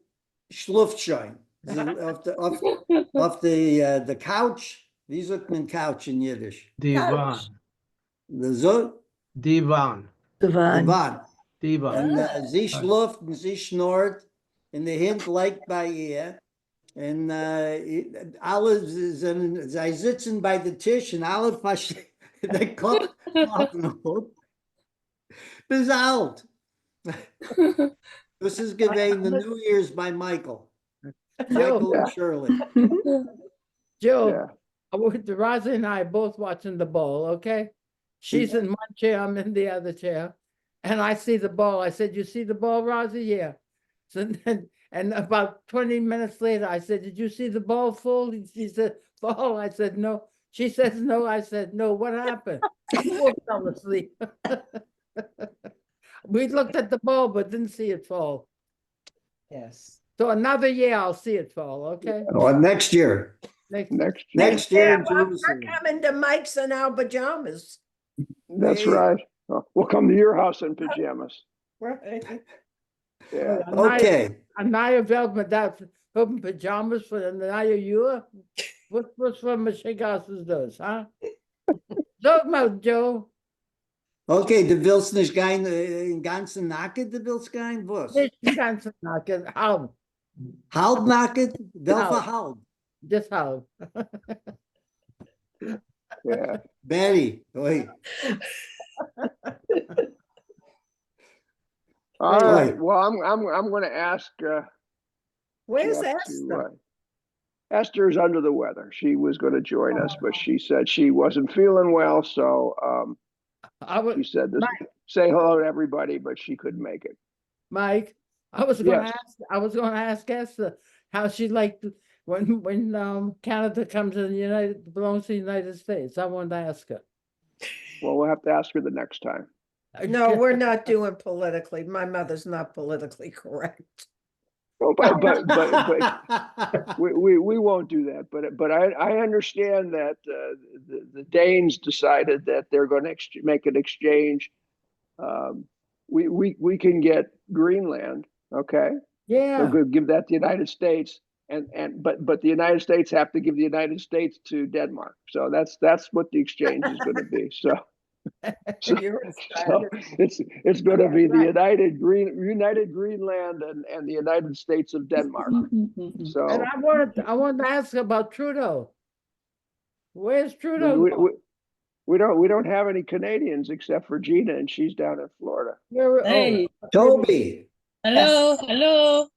Speaker 3: schläft schon. Off the couch. Wie sagt man couch in Yiddish?
Speaker 2: Divan.
Speaker 3: The so?
Speaker 2: Divan.
Speaker 1: Divine.
Speaker 3: Divan.
Speaker 2: Divan.
Speaker 3: And sie schläft und sie schnurrt und der Hund liegt bei ihr. Und alle sie sitzen bei der Tisch und alle der Kopf bis alt. This is given the New Year's by Michael. Michael and Shirley.
Speaker 10: Joe,
Speaker 7: Yeah.
Speaker 10: Rosie and I are both watching the ball, okay? She's in one chair, I'm in the other chair. And I see the ball. I said, you see the ball, Rosie? Yeah. So then, and about 20 minutes later, I said, did you see the ball full? She said, ball. I said, no. She says, no. I said, no. What happened? We both fell asleep. We looked at the ball, but didn't see it fall.
Speaker 12: Yes.
Speaker 10: So another year, I'll see it fall, okay?
Speaker 3: Or next year.
Speaker 10: Next,
Speaker 7: Next year.
Speaker 3: Next year
Speaker 12: Yeah,
Speaker 3: in
Speaker 12: well, we're
Speaker 3: Jerusalem.
Speaker 12: coming to Mike's in our pajamas.
Speaker 7: That's
Speaker 3: Hey.
Speaker 7: right. We'll come to your house in pajamas.
Speaker 12: Right.
Speaker 7: Yeah.
Speaker 3: Okay.
Speaker 10: Anaya Velmadat, open pajamas for the Naya Yua? What's for Michigas does, huh? Sag mal, Joe.
Speaker 3: Okay, du willst nicht gehen in ganzen Nacket, du willst gehen, was?
Speaker 10: Nicht den ganzen Nacken, halb.
Speaker 3: Halb Nacket? Welche halb?
Speaker 10: Just halb.
Speaker 7: Yeah.
Speaker 3: Betty, oi.
Speaker 7: All
Speaker 3: Hey.
Speaker 7: right. Well, I'm going to ask.
Speaker 12: Where's
Speaker 7: Jeff
Speaker 12: Esther?
Speaker 7: Esther's under the weather. She was going to join us, but she said she wasn't feeling well, so she said this, say hello to everybody, but she couldn't make it.
Speaker 10: Mike, I was going
Speaker 7: Yes.
Speaker 10: to ask Esther how she liked when Canada comes to belongs to the United States. I wanted to ask her.
Speaker 7: Well, we'll have to ask her the next time.
Speaker 12: No, we're not doing politically. My mother's not politically correct.
Speaker 7: Oh, but we won't do that. But I understand that the Danes decided that they're going to make an exchange. We can get Greenland, okay?
Speaker 10: Yeah.
Speaker 7: They'll give that to the United States, but the United States have to give the United States to Denmark. So that's what the exchange is going to be. So it's going to be the United Greenland and the United States of Denmark. So
Speaker 10: And I wanted to ask about Trudeau. Where's Trudeau?
Speaker 7: we don't have any Canadians except for Gina, and she's down in Florida.
Speaker 4: Hey.
Speaker 3: Toby.
Speaker 4: Hello, hello.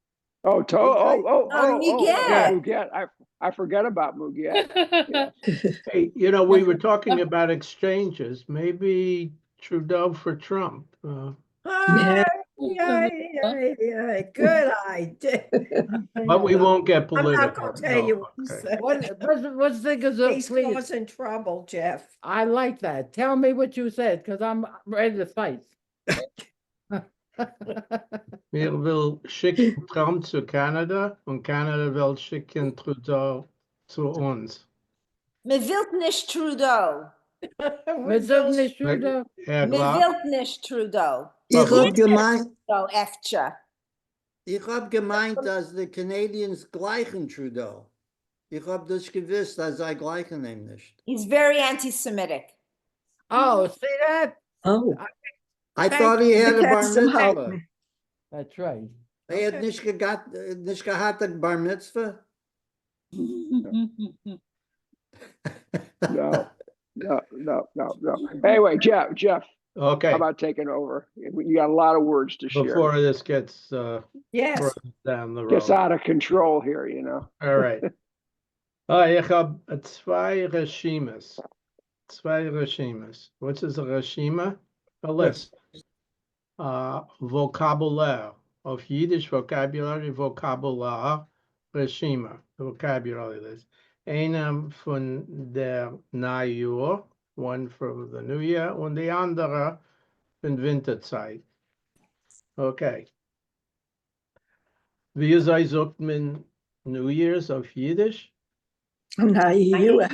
Speaker 7: Muguette. I forgot about Muguette. Yeah.
Speaker 2: Hey, we were talking about exchanges. Maybe Trudeau for Trump.
Speaker 12: Yeah. Good idea.
Speaker 2: But we won't get
Speaker 12: I'm not
Speaker 2: political.
Speaker 12: gonna tell you
Speaker 2: No,
Speaker 12: what he
Speaker 2: okay.
Speaker 12: said.
Speaker 10: What's the gazoo,
Speaker 12: He's
Speaker 10: please?
Speaker 12: causing trouble, Jeff.
Speaker 10: I like that. Tell me what you said, because I'm ready to fight.
Speaker 2: Will schicken Trump zu Kanada und Kanada will schicken Trudeau zu uns.
Speaker 5: Me wilt nicht Trudeau.
Speaker 10: Mit so nicht Trudeau.
Speaker 2: Ja,
Speaker 5: Me
Speaker 2: klar.
Speaker 5: wilt nicht Trudeau.
Speaker 3: Ich hab gemeint,
Speaker 5: So, Efcha.
Speaker 3: ich hab gemeint, dass die Canadians gleichen Trudeau. Ich hab das gewusst, dass sie gleichen ihn nicht.
Speaker 5: He's very anti-Semitic.
Speaker 10: Oh, see that?
Speaker 1: Oh,
Speaker 3: I thought he had a bar
Speaker 1: Get some help.
Speaker 3: mitzvah.
Speaker 10: That's right.
Speaker 3: He had nicht gehad a bar mitzvah?
Speaker 7: No. Anyway, Jeff,
Speaker 2: Okay,
Speaker 7: how about taking over? You got a lot of words to share.
Speaker 2: before this gets
Speaker 12: Yes.
Speaker 2: further down the road.
Speaker 7: Gets out of control here,
Speaker 2: All right. Ich habe zwei Regimes. What is a regime? A list. Vocabulary of Yiddish vocabulary, regime, vocabulary list. Einem von der Neujahr, one from the New Year, und die andere von Winterzeit. Okay. Wie sagt man New Year's auf Yiddish?
Speaker 1: Neujahr.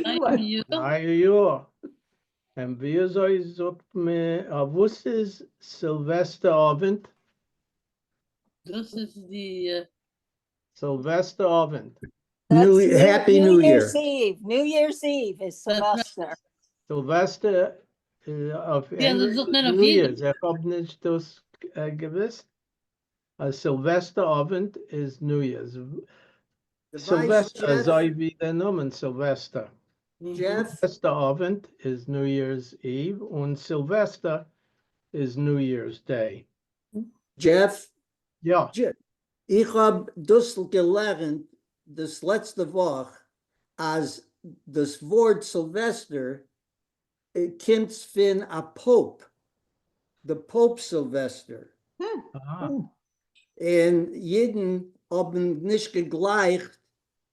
Speaker 2: Neujahr. Und wie sagt man, was ist Silvesterabend?
Speaker 4: Das ist die
Speaker 2: Silvester Abend.
Speaker 3: Happy New
Speaker 5: Year's
Speaker 3: Year.
Speaker 5: Eve. New Year's Eve is Sylvester.
Speaker 2: Silvester auf
Speaker 4: Ja, das ist doch nicht auf
Speaker 2: New
Speaker 4: Jiddisch.
Speaker 2: Year's. Ich hab nicht das gewiss. Silvester Abend is New Year's. Sylvester,
Speaker 3: Jeff,
Speaker 2: so wie der Name Sylvester.
Speaker 3: Jeff,
Speaker 2: Silvester Abend is New Year's Eve und Silvester is New Year's Day.
Speaker 3: Jeff,
Speaker 2: Ja,
Speaker 3: ich hab das gelernt, das letzte Woche, als das Wort Sylvester kommt von a Pope, the Pope Sylvester.
Speaker 2: aha.
Speaker 3: Und jeden haben nicht gegleicht,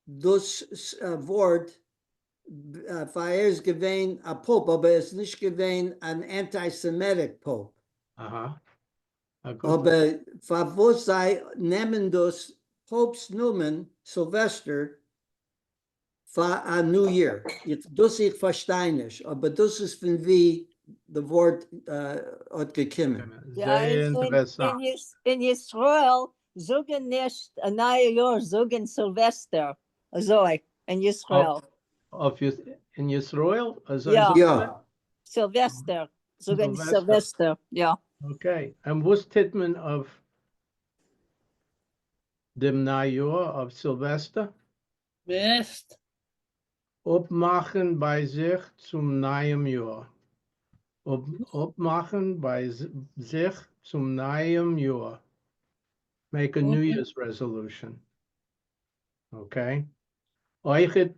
Speaker 3: das Wort, weil ist gewesen a Pope, aber es ist nicht gewesen ein anti-Semitic Pope.
Speaker 2: Aha.
Speaker 3: Aber wo sei nehmen das Popes Numen Sylvester für ein New Year? Das ich verstehe nicht, aber das ist von wie das Wort hat gekommen.
Speaker 5: Ja,
Speaker 2: Sehr interessant.
Speaker 5: in Israel sagen nicht ein neues Jahr, sagen Silvester. Also in Israel.
Speaker 2: In Israel? Also
Speaker 5: Ja.
Speaker 3: Ja.
Speaker 5: Silvester. Sagen
Speaker 2: Silvester.
Speaker 5: Silvester. Ja.
Speaker 2: Okay. And was tut man auf dem Neujahr auf Silvester?
Speaker 4: Best.
Speaker 2: Abmachen bei sich zum neuen Jahr. Abmachen bei sich zum neuen Jahr. Make a New Year's resolution. Okay. Euch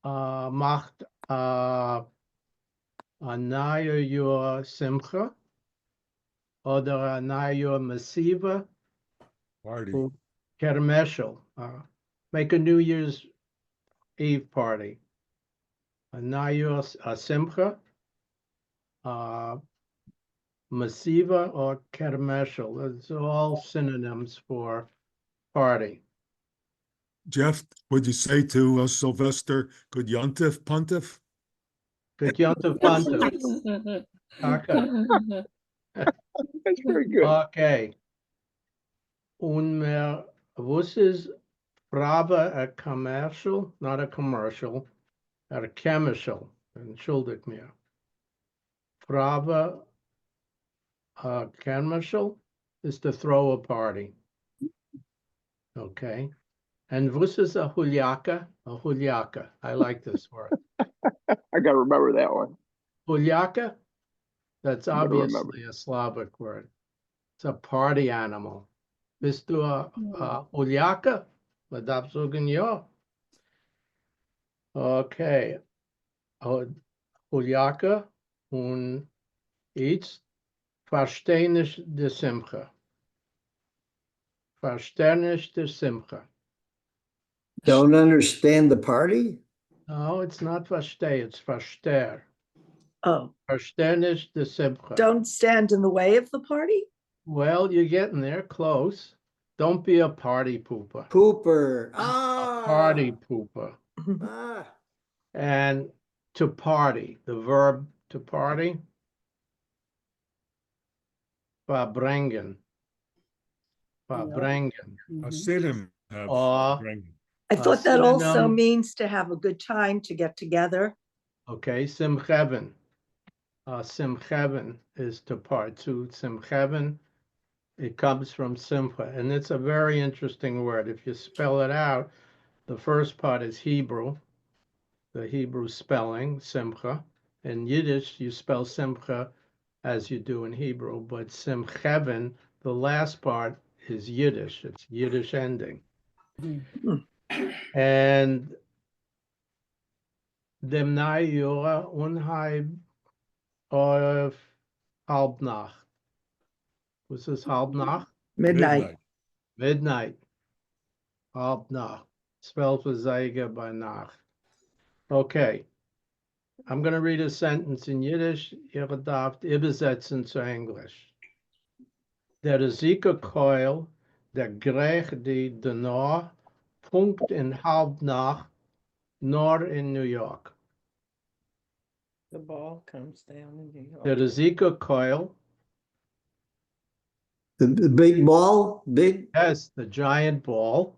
Speaker 2: macht ein neues Jahr Simcha oder ein neues Jahr Massive.
Speaker 11: Party.
Speaker 2: Kermeshel. Make a New Year's Eve party. A Nayos, a Simcha, Masiva, or Kermeshel. It's all synonyms for party.
Speaker 11: Jeff, would you say to Sylvester, good Yontif, Pontiff?
Speaker 2: Good Yontif Pontiff. Okay.
Speaker 7: That's very good.
Speaker 2: Okay. This is Fraba a commercial, not a commercial, a chemical. Entschuldigt mir. Fraba commercial is to throw a party. Okay. And this is a hulyaka. A hulyaka. I like this word.
Speaker 7: I got to remember that one.
Speaker 2: Hulyaka, that's
Speaker 7: Gotta remember.
Speaker 2: obviously a Slavic word. It's a party animal. Bist du a hulyaka? Man darf sagen ja. Okay. Hulyaka und jetzt verstehe nicht die Simcha. Verstehe nicht die Simcha.
Speaker 3: Don't understand the party?
Speaker 2: No, it's not verstehe, it's verstehe.
Speaker 1: Oh,
Speaker 2: Verstehe nicht die Simcha.
Speaker 1: don't stand in the way of the party?
Speaker 2: Well, you're getting there, close. Don't be a party pooper.
Speaker 3: Pooper.
Speaker 2: A party pooper.
Speaker 3: Ah.
Speaker 2: And to party, the verb to party, verbringen. Verbringen.
Speaker 11: A synonym of
Speaker 2: Or,
Speaker 11: bring.
Speaker 1: I thought that also
Speaker 2: synonym.
Speaker 1: means to have a good time, to get together.
Speaker 2: okay, simcheven. Simcheven is to part. To simcheven, it comes from simcha, and it's a very interesting word. If you spell it out, the first part is Hebrew, the Hebrew spelling, simcha. In Yiddish, you spell simcha as you do in Hebrew, but simcheven, the last part is Yiddish. It's Yiddish ending. And dem neue Jahr unheim auf Halbnacht. Was ist Halbnacht?
Speaker 1: Midnight.
Speaker 2: Midnight. Halbnacht. 12 Zeige by Nacht. Okay. I'm going to read a sentence in Yiddish. Ihr darf übersetzen zu Englisch. Der Risikokeul, der Grech die Denor, Punkt in Halbnacht, nor in New York.
Speaker 12: The ball comes down in New York.
Speaker 2: Der Risikokeul,
Speaker 3: The big ball, big,
Speaker 2: Yes, the giant ball.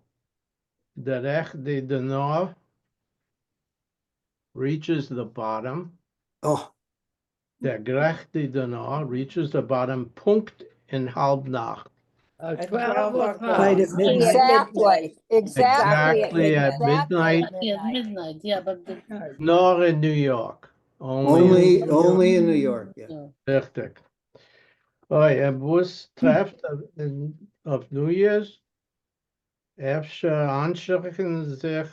Speaker 2: The rechte denor reaches the bottom.
Speaker 3: oh,
Speaker 2: Der gerechte denor reaches the bottom. Punkt in halb Nacht.
Speaker 12: At
Speaker 10: 12
Speaker 12: 12
Speaker 10: o'clock.
Speaker 1: Right at midnight.
Speaker 5: Exactly, exactly.
Speaker 2: Exactly at midnight.
Speaker 4: Exactly at midnight, yeah, but the,
Speaker 2: Nor in New York. Only in
Speaker 3: only in New York, yeah.
Speaker 4: no.
Speaker 2: Richtig. Oh, was treft auf New Year's? Efter anschickern sich,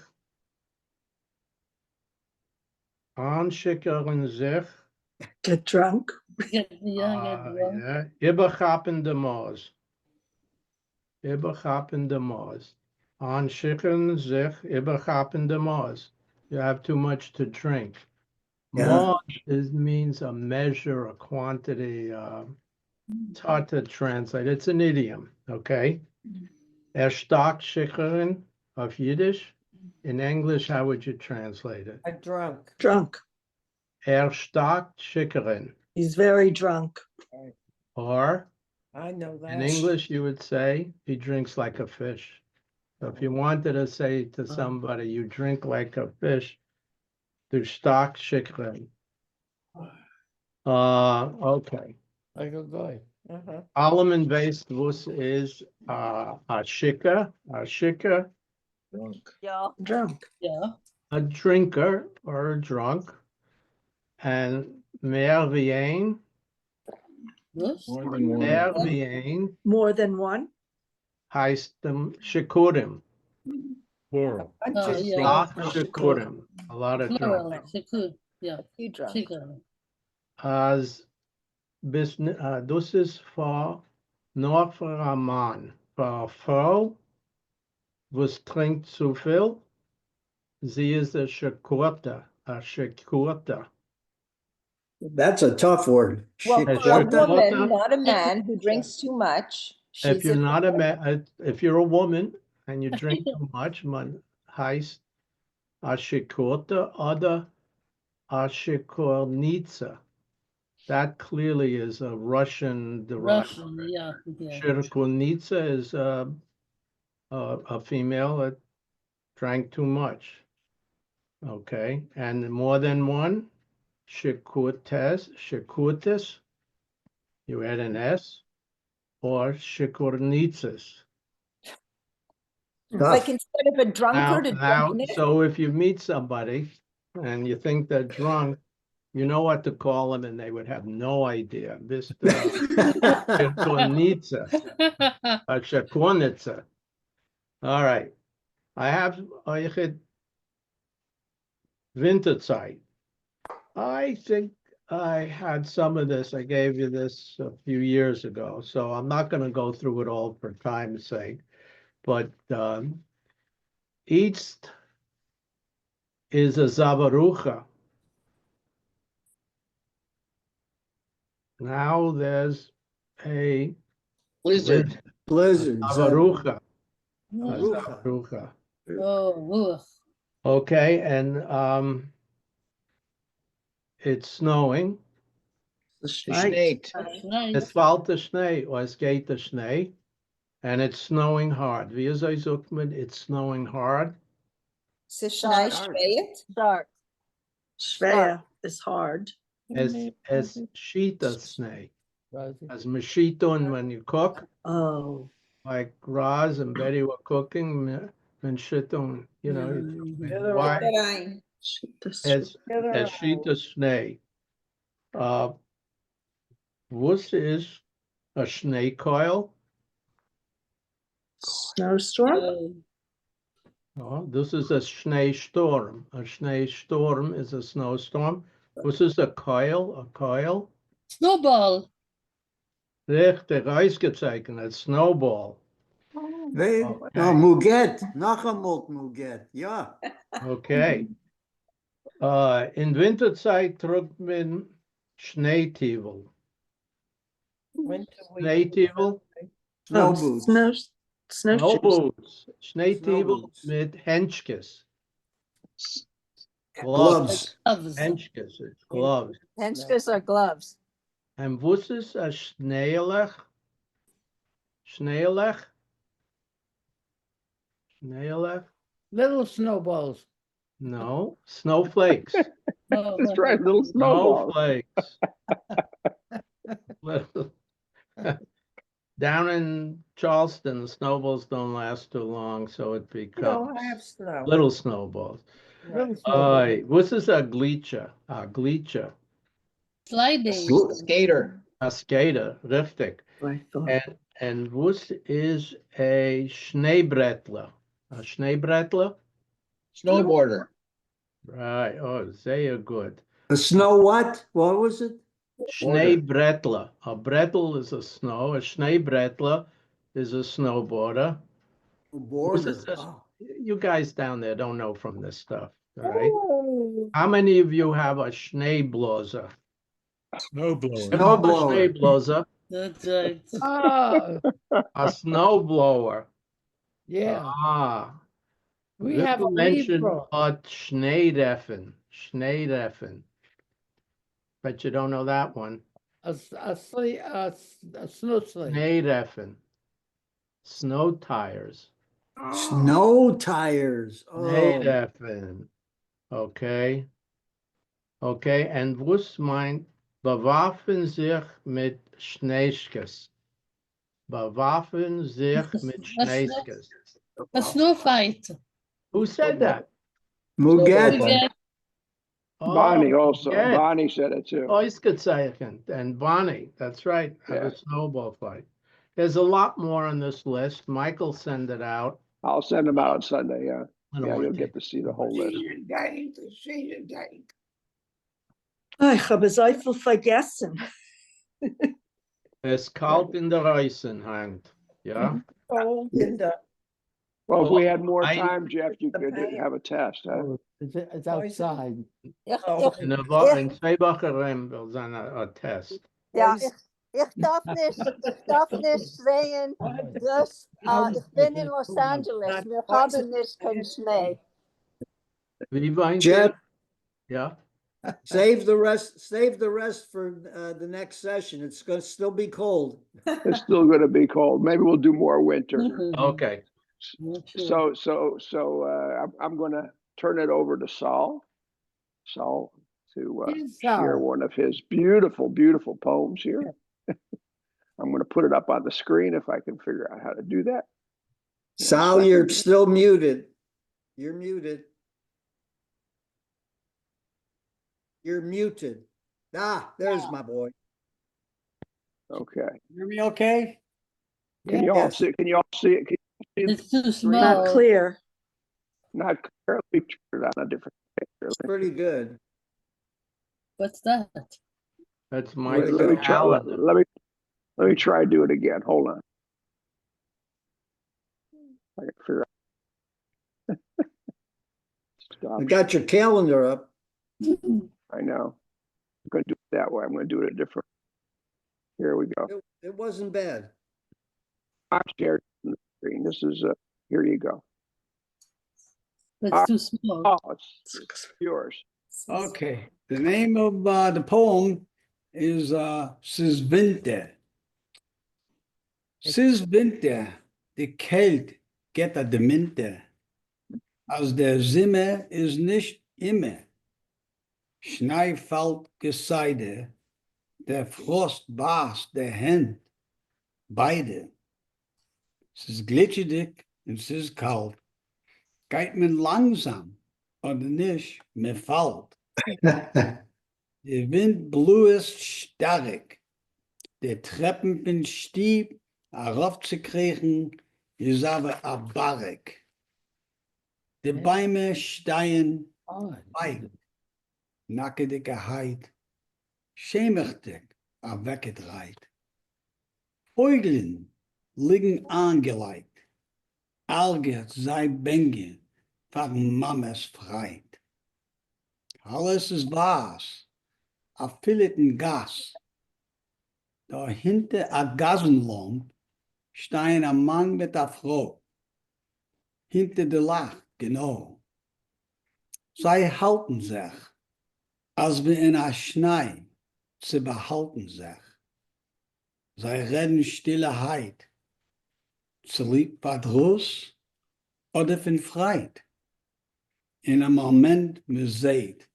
Speaker 1: Get drunk.
Speaker 4: Get drunk.
Speaker 2: ja, übergappende Maß. Übergappende Maß. Anschickern sich, übergappende Maß. You have too much to drink.
Speaker 3: Yeah.
Speaker 2: Maß means a measure, a quantity. It's hard to translate. It's an idiom, okay? Stark schickern of Yiddish. In English, how would you translate it?
Speaker 12: A drunk.
Speaker 1: Drunk.
Speaker 2: Stark schickern.
Speaker 1: He's very drunk.
Speaker 2: Or
Speaker 12: I know that.
Speaker 2: in English, you would say he drinks like a fish. So if you wanted to say to somebody, you drink like a fish, du stark schickern. Okay.
Speaker 10: Like a guy.
Speaker 12: Uh-huh.
Speaker 2: Allem based was is a shicker,
Speaker 5: Yeah.
Speaker 1: Drunk.
Speaker 4: Yeah.
Speaker 2: a drinker or a drunk, and mehr wie ein,
Speaker 4: Yes.
Speaker 2: mehr wie ein
Speaker 1: More than one.
Speaker 2: heißt dem shikurim.
Speaker 11: Plural.
Speaker 4: Yeah.
Speaker 2: Shikurim, a lot of
Speaker 4: Plural,
Speaker 2: drunk.
Speaker 4: she could, yeah.
Speaker 5: You drunk.
Speaker 4: She could.
Speaker 2: As business, this is for nur für a man, für a Frau, was trinkt zu viel, sie ist a shikurta,
Speaker 3: That's a tough word.
Speaker 13: Well,
Speaker 2: Shit.
Speaker 13: for a
Speaker 2: Shit.
Speaker 13: woman, not a man who drinks too much.
Speaker 2: If
Speaker 13: she's
Speaker 2: you're
Speaker 13: a-
Speaker 2: not a man, if you're a woman and you drink too much, man heißt ashikota oder ashikornitsa. That clearly is a Russian
Speaker 4: Russian,
Speaker 2: derivation.
Speaker 4: yeah, yeah.
Speaker 2: Shikornitsa is a female that drank too much. Okay, and more than one, shikurtis, you add an S, or shikornitsas.
Speaker 13: like instead of a drunkard, a drunkard.
Speaker 2: So if you meet somebody and you think they're drunk, you know what to call them, and they would have no idea. This Shakonitsa. All right. I have Winterzeit. I think I had some of this. I gave you this a few years ago, so I'm not going to go through it all for time's sake. But East is a Zavarucha. Now there's a
Speaker 3: Blizzard.
Speaker 2: Zavarucha.
Speaker 3: Zavarucha.
Speaker 2: Zavarucha.
Speaker 4: Oh, ugh.
Speaker 2: Okay, and it's snowing.
Speaker 7: Schneit.
Speaker 4: Nice.
Speaker 2: Es fällt der Schnee, or es geht der Schnee, and it's snowing hard. Wie sagt man, it's snowing hard?
Speaker 13: Se schneit spät.
Speaker 5: Dark.
Speaker 1: Schwer is hard.
Speaker 2: Es schiet das Schnee. As machito, when you cook,
Speaker 1: Oh.
Speaker 2: like Roz and Betty were cooking, and shitton, you know, why?
Speaker 13: Rein.
Speaker 2: Es schiet das Schnee. Was is a Schneekeul?
Speaker 1: Snowstorm.
Speaker 2: Oh, this is a Schneesturm. A Schneesturm is a snowstorm. Was is a coil? A coil?
Speaker 4: Snowball.
Speaker 2: Richtig, ausgezeichnet, a snowball.
Speaker 3: They,
Speaker 2: Okay.
Speaker 3: oh, Muguette, Nachamult Muguette, yeah.
Speaker 2: Okay. In Winterzeit trug man Schneetiefel. Schneetiefel?
Speaker 3: Snow boots.
Speaker 2: Snow boots.
Speaker 3: Snow
Speaker 2: Schneetiefel
Speaker 3: boots.
Speaker 2: mit Henschkes.
Speaker 3: Gloves.
Speaker 2: Henschkes, it's gloves.
Speaker 5: Henschkes are gloves.
Speaker 2: And was is a Schneelech? Schneelech? Schneelech?
Speaker 10: Little snowballs.
Speaker 2: No, snowflakes.
Speaker 7: That's right, little snowballs.
Speaker 2: Snowflakes. Little- Down in Charleston, the snowballs don't last too long, so it
Speaker 12: We
Speaker 2: becomes
Speaker 12: don't have snow.
Speaker 2: little snowballs.
Speaker 10: Little snowballs.
Speaker 2: What is a glitcher? A glitcher.
Speaker 4: Sliding.
Speaker 14: Skater.
Speaker 2: A skater, richtig. And what is a Schneebrettler? A Schneebrettler?
Speaker 14: Snowboarder.
Speaker 2: Right. Oh, very good.
Speaker 3: A snow what? What was it?
Speaker 2: Schneebrettler. A brettel is a snow. A Schneebrettler is a snowboarder. What is this?
Speaker 3: Oh.
Speaker 2: You guys down there don't know from this stuff, all right? How many of you have a Schneebloser?
Speaker 11: Snowblower.
Speaker 3: Snowblower.
Speaker 2: Schneebloser,
Speaker 4: That's right.
Speaker 10: Oh,
Speaker 2: a snowblower.
Speaker 10: yeah.
Speaker 2: Ah.
Speaker 10: We
Speaker 2: You
Speaker 10: have a
Speaker 2: mentioned
Speaker 10: Libra.
Speaker 2: Schneedeffen. Schneedeffen. Bet you don't know that one.
Speaker 10: A snow sleigh.
Speaker 2: Schneedeffen. Snow tires.
Speaker 3: Snow tires. Oh,
Speaker 2: Schneedeffen. Okay. Okay, and was meint bewaffen sich mit Schneeskes? Bewaffen sich mit Schneeskes.
Speaker 4: A snow fight.
Speaker 2: Who said that?
Speaker 3: Muguette.
Speaker 2: Oh,
Speaker 7: Bonnie also.
Speaker 2: Muguette.
Speaker 7: Bonnie said it too.
Speaker 2: Oiskatsayakan and Bonnie. That's right. Have
Speaker 7: Yeah.
Speaker 2: a snowball fight. There's a lot more on this list. Michael send it out.
Speaker 7: I'll send them out Sunday, yeah.
Speaker 2: I don't
Speaker 7: Yeah,
Speaker 2: wanna
Speaker 7: you'll get
Speaker 2: take
Speaker 7: to see the whole list.
Speaker 1: Ich habe es einfach vergessen.
Speaker 2: Es kalt in der Eisen hängt. Yeah.
Speaker 12: Cold in the
Speaker 7: Well, if we had
Speaker 2: Oh,
Speaker 7: more
Speaker 2: I-
Speaker 7: time, Jeff, you
Speaker 12: The
Speaker 7: could
Speaker 12: paint.
Speaker 7: have a test, huh?
Speaker 10: Oh, it's outside.
Speaker 12: Oh.
Speaker 2: In in 2 Wochen will sein a test.
Speaker 5: Ja, ich darf nicht sehen, dass ich bin in Los Angeles. Wir haben nicht keinen Schnee.
Speaker 2: Wie weint
Speaker 3: Jeff,
Speaker 2: Yeah.
Speaker 3: save the rest for the next session. It's going to still be cold.
Speaker 7: It's still gonna be cold. Maybe we'll do more winter.
Speaker 2: Okay.
Speaker 7: I'm gonna turn it over to Saul. Saul to
Speaker 10: Yes,
Speaker 7: share
Speaker 10: Saul.
Speaker 7: one of his beautiful, beautiful poems here. I'm gonna put it up on the screen if I can figure out how to do that.
Speaker 3: Sal, you're still muted. You're muted. You're muted. Ah, there's my boy.
Speaker 7: Okay.
Speaker 8: Hear me okay?
Speaker 7: Can you all
Speaker 3: Yes.
Speaker 7: see? Can you all see it? Can you see it?
Speaker 4: It's too
Speaker 1: Not
Speaker 4: small.
Speaker 1: clear.
Speaker 7: Not clear. Let me turn it on a different picture.
Speaker 3: It's pretty good.
Speaker 4: What's that?
Speaker 2: That's
Speaker 7: Let
Speaker 2: Mike's
Speaker 7: me try.
Speaker 2: calendar.
Speaker 7: Let me try to do it again. Hold on. I can figure out. Stop.
Speaker 3: I got your calendar up.
Speaker 7: I know. I'm gonna do it that way. I'm gonna do it a different. Here we go.
Speaker 3: It wasn't bad.
Speaker 7: I shared the screen. This is here you go.
Speaker 4: That's too small.
Speaker 7: Oh, it's yours.
Speaker 8: Okay, the name of the poem is Sis Winter. Sis Winter, de Kält geht a de Minter. Als der Zimmer is nicht immer. Schnee fällt geseide, der Frost bast der Hand, beide. Es ist glitschig und es ist kalt. Geht man langsam oder nicht, mir fällt. Der Wind bluest stark. Der Treppen bin stieb, raufzukriegen, ist aber a Barrik. Die Bäume stehen weit, nackige Heid, schämachtig weggedreht. Vögeln liegen angelegt, Alge sei Bänge, von Mamas Freit. Alles ist was, a filleten Gas. Dahinter a Gasenlamp stein a Mann mit a Frau. Hinter der Lach, genau. Sei halten sich, als wir in a Schnee zu behalten sich. Sei reden Stilleheit,
Speaker 15: Ze liep wat roos oder van Freit. In een moment me zeet.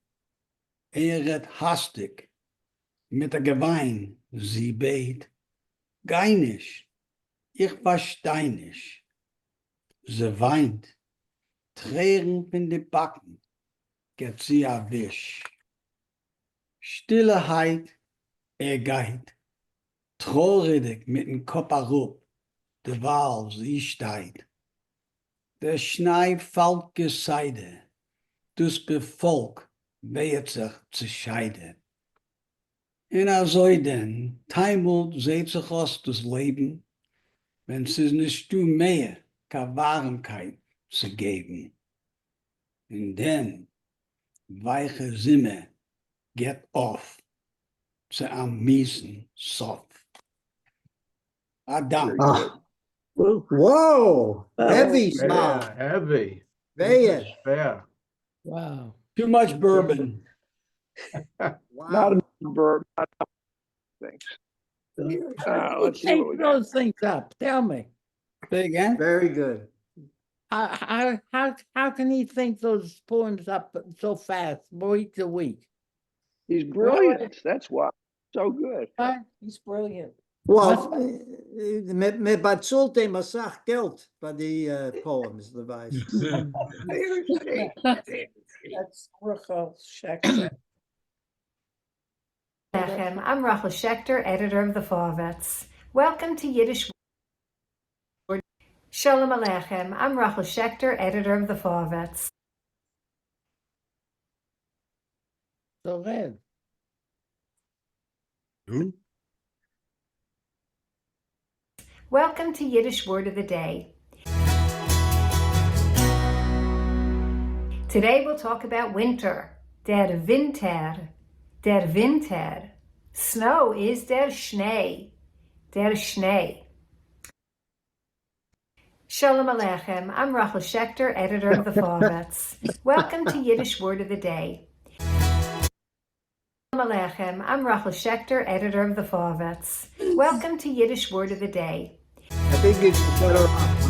Speaker 15: Redt hastig. Met een gewein, sie beet. Geinisch. Ich versteh nicht. Ze weint. Tränen in die Backen. Get sie erwisch. Stilleheit, geht. Traurig mit dem Kopf herup. De Wahl, sie steigt. Der Schnee fällt geseide. Dus Bevolk wehet sich zu scheiden. En also denn, Teimelt seht sich aus das Leben, wenn es nicht du mehr keine Warmkeit zu geben. Und dann, weiche Simme, get off, zu am miesen Sof. Adam.
Speaker 3: Whoa, heavy smile.
Speaker 2: Yeah, heavy.
Speaker 3: Veja.
Speaker 2: Fair.
Speaker 10: Wow.
Speaker 15: Too much bourbon.
Speaker 7: Not enough verb, not enough things. Let's see what we
Speaker 10: Take
Speaker 7: got.
Speaker 10: those things up. Tell me.
Speaker 15: Say again?
Speaker 3: Very good.
Speaker 10: How can he think those poems up so fast, week to week?
Speaker 7: He's brilliant. That's why. So good.
Speaker 12: He's brilliant.
Speaker 3: Well, me batzult him a sach geld by the poems, the vice.
Speaker 12: That's Rachel Schechter.
Speaker 16: I'm Rachel Schechter, editor of the Vorwärts. Welcome to Yiddish Word. Shalom Aleichem. I'm Rachel Schechter, editor of the Vorwärts.
Speaker 10: So red.
Speaker 11: Who?
Speaker 16: Welcome to Yiddish Word of the Day. Today we'll talk about winter. Der Winter. Der Winter. Snow is der Schnee. Der Schnee. Shalom Aleichem. I'm Rachel Schechter, editor of the Vorwärts. Welcome to Yiddish Word of the Day. Shalom Aleichem. I'm Rachel Schechter, editor of the Vorwärts. Welcome to Yiddish Word of the Day.
Speaker 3: I think it's better off.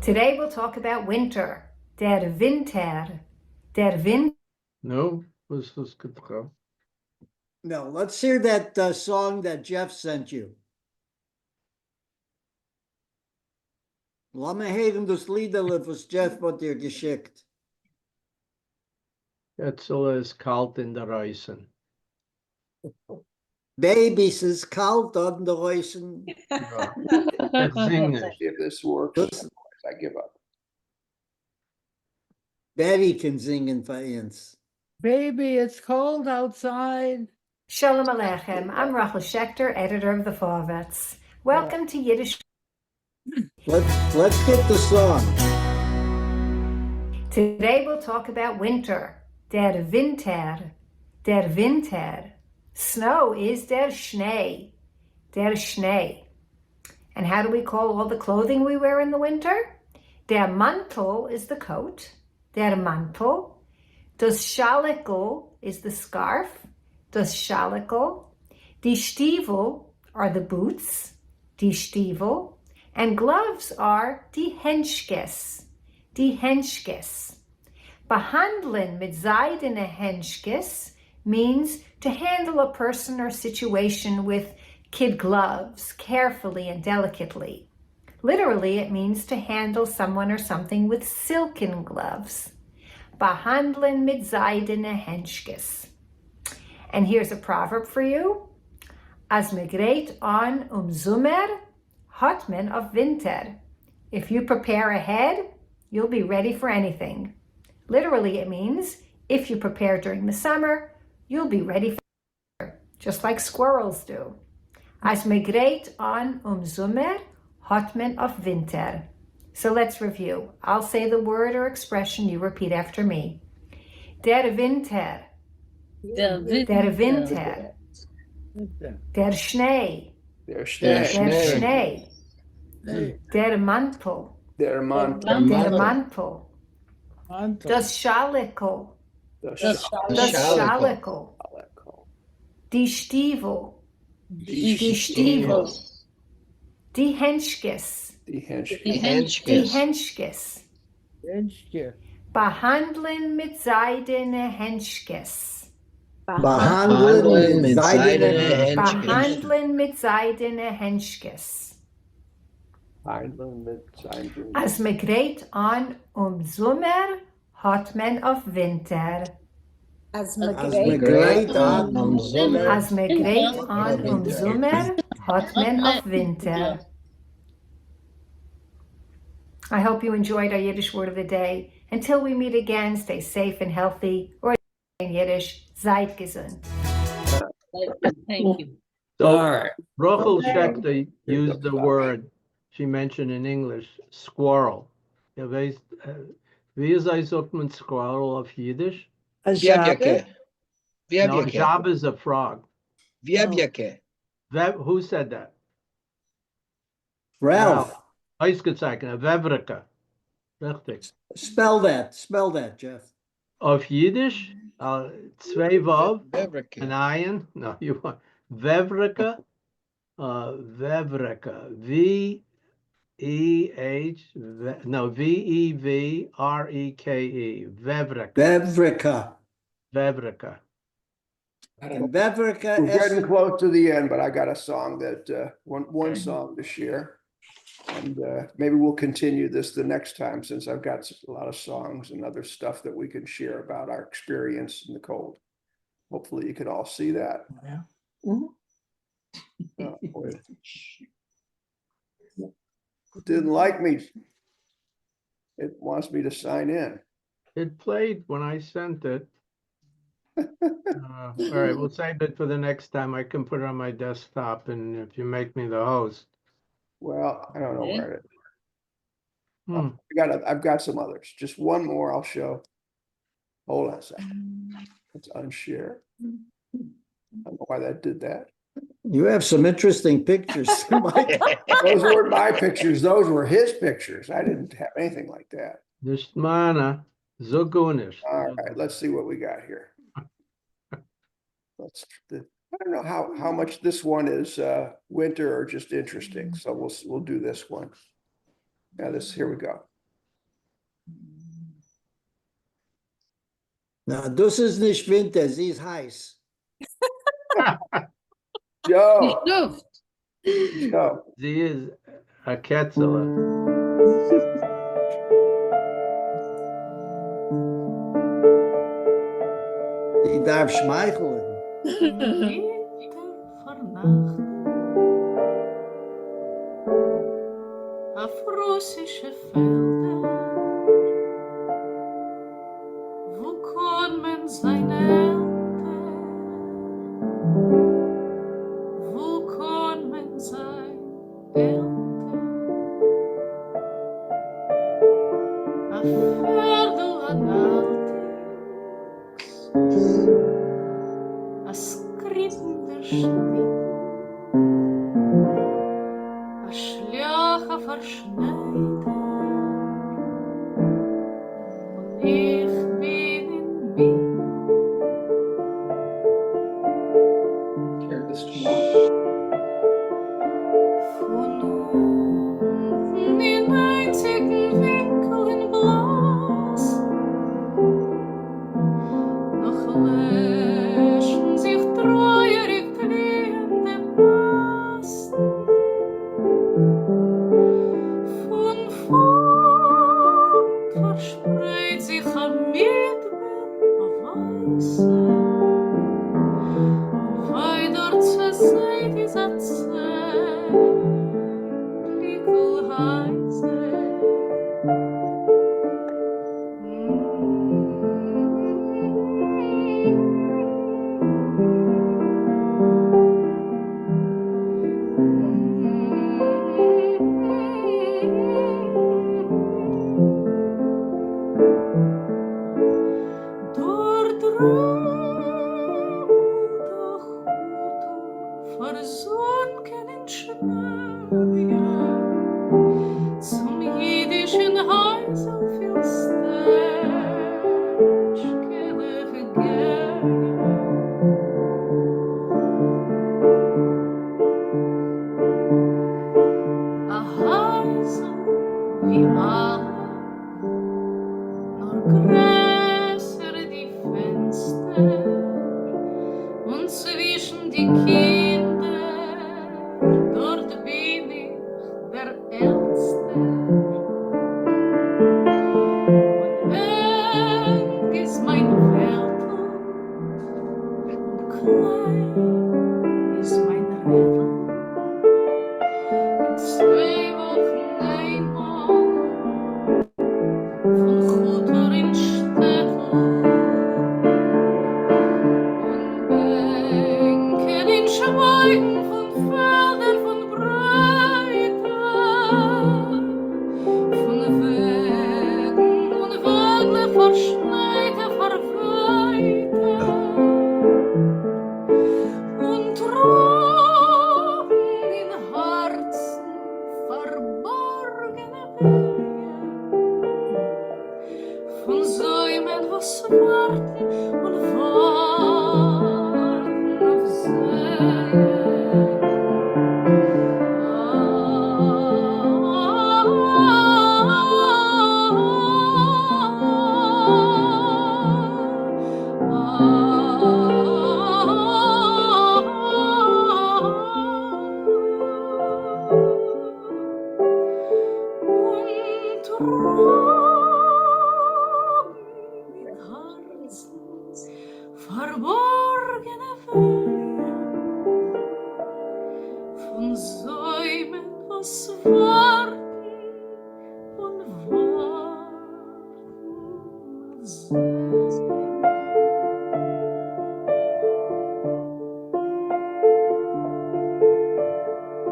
Speaker 16: Today we'll talk about winter. Der Winter. Der Winter.
Speaker 2: No, was good.
Speaker 3: No, let's hear that song that Jeff sent you. Laat me heren dus liederle was Jeff wat dir geschickt.
Speaker 2: Etzel is kalt in der Reisen.
Speaker 3: Babys is kalt on the Reusen.
Speaker 7: If this works, I give up.
Speaker 3: Betty can sing in Faience.
Speaker 10: Baby, it's cold outside.
Speaker 16: Shalom Aleichem. I'm Rachel Schechter, editor of the Vorwärts. Welcome to Yiddish.
Speaker 3: Let's get the song.
Speaker 16: Today we'll talk about winter. Der Winter. Der Winter. Snow is der Schnee. Der Schnee. And how do we call all the clothing we wear in the winter? Der Mantel is the coat. Der Mantel. Das Schalikel is the scarf. Das Schalikel. Die Stiefel are the boots. Die Stiefel. And gloves are die Henschkes. Die Henschkes. Behandeln mit seidene Henschkes means to handle a person or situation with kid gloves carefully and delicately. Literally, it means to handle someone or something with silken gloves. Behandeln mit seidene Henschkes. And here's a proverb for you. As me greit an Sommer, hat men auf Winter. If you prepare ahead, you'll be ready for anything. Literally, it means if you prepare during the summer, you'll be ready for winter, just like squirrels do. As me greit an Sommer, hat men auf Winter. So let's review. I'll say the word or expression, you repeat after me. Der Winter.
Speaker 4: Der Winter.
Speaker 16: Der Winter. Der Schnee.
Speaker 7: Der
Speaker 16: Der
Speaker 7: Schnee.
Speaker 16: Schnee. Der Mantel.
Speaker 7: Der Mantel.
Speaker 16: Der Mantel. Das Schalikel.
Speaker 7: Das
Speaker 16: Das Schalikel. Die Stiefel. Die Stiefel. Die Henschkes.
Speaker 14: Die Henschkes.
Speaker 16: Die Henschkes.
Speaker 10: Henschke.
Speaker 16: Behandeln mit seidene Henschkes.
Speaker 3: Behandeln mit seidene Henschkes.
Speaker 16: Behandeln mit seidene Henschkes.
Speaker 7: Behandeln mit seidene.
Speaker 16: Als me greet aan Sommer, hat men auf Winter.
Speaker 13: As
Speaker 3: me great aan
Speaker 16: Als me greet aan Sommer, hat men auf Winter. I hope you enjoyed our Yiddish word of the day. Until we meet again, stay safe and healthy. Or in Yiddish, seid gesund.
Speaker 4: Thank you.
Speaker 2: So, Rochel Schechter used the word she mentioned in English, squirrel. Ja, weißt, wie sagt man squirrel auf Yiddish?
Speaker 1: A
Speaker 14: Wiebjeke.
Speaker 2: No,
Speaker 14: Wiebjeke.
Speaker 2: jab is a frog.
Speaker 14: Wiebjeke.
Speaker 2: Who said that?
Speaker 3: Ralph.
Speaker 2: Ausgezeichnet, Wevrika. Richtig.
Speaker 3: Spell that, Jeff.
Speaker 2: Auf Yiddish, zwei Vav,
Speaker 14: Wevrike.
Speaker 2: an ayin. No, you want Wevrika. Wevrika. Vevreke.
Speaker 3: Vevrika.
Speaker 2: Vevrika.
Speaker 3: And Vevrika.
Speaker 7: We're getting close to the end, but I got a song that one song to share. And maybe we'll continue this the next time, since I've got a lot of songs and other stuff that we can share about our experience in the cold. Hopefully you can all see that.
Speaker 1: Yeah.
Speaker 7: Boy. It didn't like me. It wants me to sign in.
Speaker 2: It played when I sent it. All right, we'll save it for the next time. I can put it on my desktop, and if you make me the host.
Speaker 7: Well, I don't know where it is.
Speaker 2: Hmm.
Speaker 7: I've got some others. Just one more I'll show. Hold on a second. Let's unshare. I don't know why that did that.
Speaker 3: You have some interesting pictures.
Speaker 7: Those weren't my pictures. Those were his pictures. I didn't have anything like that.
Speaker 2: Nicht mana, so gunish.
Speaker 7: All right, let's see what we got here. I don't know how much this one is winter or just interesting. So we'll do this one. Yeah, here we go.
Speaker 3: Now, this is nicht Winter, sie ist heiß.
Speaker 7: Joe.
Speaker 2: Joe. Sie is a Ketzela.
Speaker 3: Die darf schmeicheln.
Speaker 4: Auf russische Felder, wo kommen seine Eltern, wo kommen seine Eltern, a Viertel an Latkes, a Skritten der Schnitt, a Schляcher verschneit, und ich bin in mir. Von unten in einzigen Winkel in Glas, noch löschen sich treuerig Pflichten. Eng ist mein Viertel, und klein ist mein Rädel. In 2 Wochen einmal von Chutter in Städtel und Bänken in Schweigen von Feldern von Breite, von Wegen und Wege verschneite, verweite und Drogen in Herzen verborgene Wege von Säumen, was warten und warten auf Segen. Und Drogen in Herzen verborgene Wege von Säumen, was warten und warten auf Segen.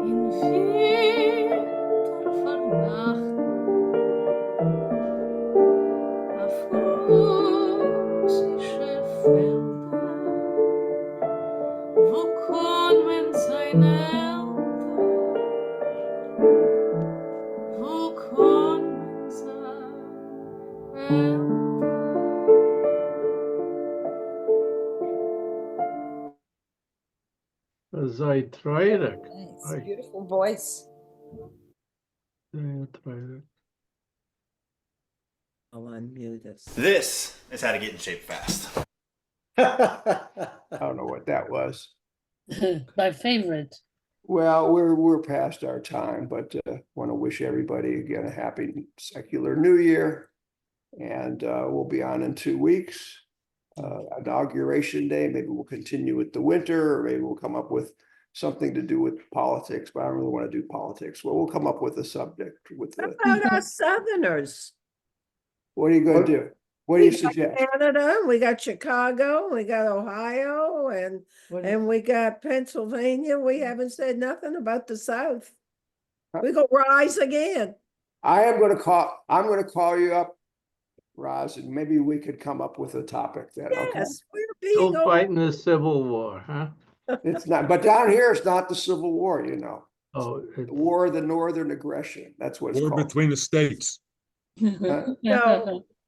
Speaker 4: In Winter vernachten auf russische Felder, wo kommen seine Eltern, wo kommen seine Eltern.
Speaker 2: Sei treurig.
Speaker 13: Nice,
Speaker 2: Oi,
Speaker 13: beautiful voice.
Speaker 2: sehr treurig.
Speaker 3: I'll unmute us.
Speaker 17: This is how to get in shape fast.
Speaker 7: I don't know what that was.
Speaker 18: My favorite.
Speaker 7: Well, we're past our time, but want to wish everybody again a happy secular New Year, and we'll be on in 2 weeks. Inauguration Day. Maybe we'll continue with the winter, or maybe we'll come up with something to do with politics. But I don't really want to do politics. Well, we'll come up with a subject. With
Speaker 12: How
Speaker 7: the,
Speaker 12: about us Southerners?
Speaker 7: what are you going to do? What do
Speaker 12: We
Speaker 7: you
Speaker 12: got
Speaker 7: suggest?
Speaker 12: Canada, we got Chicago, we got Ohio, and we got Pennsylvania. We haven't said nothing about the South. We go rise again.
Speaker 7: I'm going to call you up, Roz, and maybe we could come up with a topic then. Okay.
Speaker 12: Yes, we're
Speaker 2: Still
Speaker 12: being
Speaker 2: fighting the Civil War, huh?
Speaker 7: It's not, but down here it's not the Civil War, you know.
Speaker 2: Oh,
Speaker 7: The War of the Northern Aggression. That's what it's
Speaker 11: War
Speaker 7: called.
Speaker 11: between the states.
Speaker 12: No,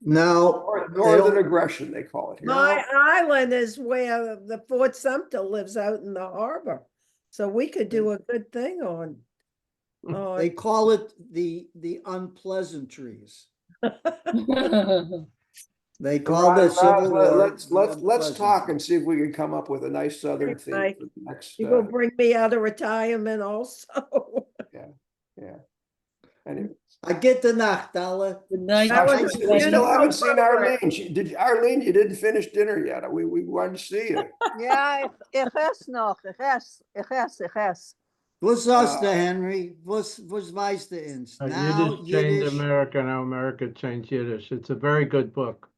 Speaker 3: No,
Speaker 7: Northern Aggression, they call it here.
Speaker 12: my island is where the Fort Sumter lives out in the harbor. So we could do a good thing on.
Speaker 3: they call it the unpleasantries. They call the
Speaker 7: Roz,
Speaker 3: Civil War.
Speaker 7: let's talk and see if we can come up with a nice Southern theme
Speaker 12: Mike,
Speaker 7: for the next.
Speaker 12: You will bring me out of retirement also.
Speaker 7: Yeah. Anyway,
Speaker 3: I get the Nacht, Alla.
Speaker 18: Good night.
Speaker 7: we still haven't seen Arlene. Arlene, you didn't finish dinner yet. We wanted to see you.
Speaker 5: Ja, ich ess noch, ich ess.
Speaker 3: Was hast du, Henry? Was weißt du ins? Now,
Speaker 2: Yiddish changed
Speaker 3: Yiddish.
Speaker 2: America, now America changed Yiddish. It's a very good book.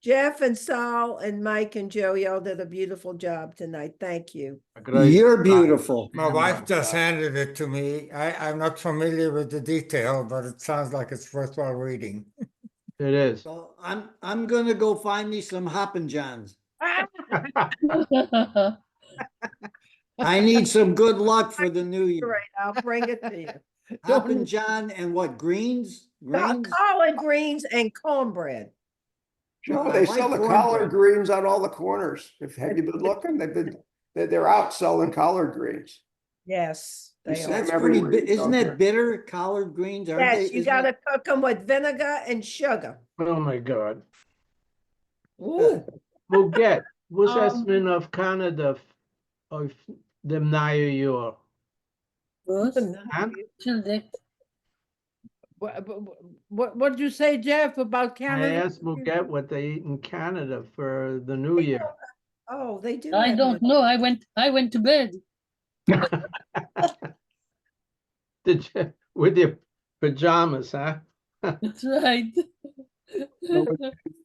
Speaker 12: Jeff and Saul and Mike and Joe, y'all did a beautiful job tonight. Thank you.
Speaker 3: You're beautiful.
Speaker 8: My wife just handed it to me. I'm not familiar with the detail, but it sounds like it's worthwhile reading.
Speaker 2: It is.
Speaker 3: So I'm gonna go find me some Hoppin' Johns. I need some good luck for the new year.
Speaker 12: Great, I'll bring it to you.
Speaker 3: Hoppin' John and what, greens?
Speaker 12: Collard greens and cornbread.
Speaker 7: Joe, they sell the collard greens on all the corners. Have you been looking? They're out selling collard greens.
Speaker 12: Yes.
Speaker 3: That's pretty, isn't that bitter, collard greens?
Speaker 12: Yes, you gotta cook them with vinegar and sugar.
Speaker 2: Oh my God.
Speaker 12: Muguette,
Speaker 2: was ist man auf Kanada auf dem neuen Jahr?
Speaker 18: Was? Entschuldigt.
Speaker 10: What did you say, Jeff, about
Speaker 2: I
Speaker 10: Canada?
Speaker 2: asked Muguette what they eat in Canada for the New Year.
Speaker 12: Oh, they do.
Speaker 18: I
Speaker 12: have
Speaker 18: don't know. I went to bed.
Speaker 2: Did you, with your pajamas, huh?
Speaker 18: That's right.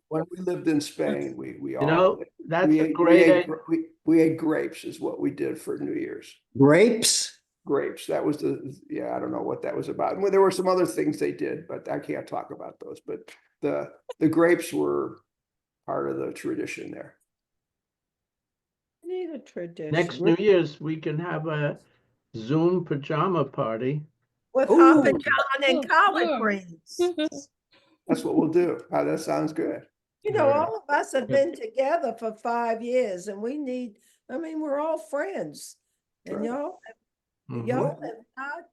Speaker 7: When we lived in Spain, we all.
Speaker 2: You know, that's
Speaker 7: we
Speaker 2: a
Speaker 7: ate-
Speaker 2: great
Speaker 7: we ate,
Speaker 2: idea.
Speaker 7: we ate grapes is what we did for New Year's.
Speaker 3: Grapes?
Speaker 7: Grapes, that was yeah, I don't know what that was about. Well, there were some other things they did, but I can't talk about those. But the grapes were part of the tradition there.
Speaker 12: Need a tradition.
Speaker 2: Next New Year's, we can have a Zoom pajama party.
Speaker 12: With
Speaker 3: Ooh.
Speaker 12: Hop and John and collard
Speaker 18: sure.
Speaker 12: greens.
Speaker 7: That's what we'll do. That sounds good.
Speaker 12: You know,
Speaker 2: Yeah.
Speaker 12: all of us have been together for 5 years and we're all friends. And
Speaker 7: Right.
Speaker 2: Mhm.
Speaker 12: y'all have not.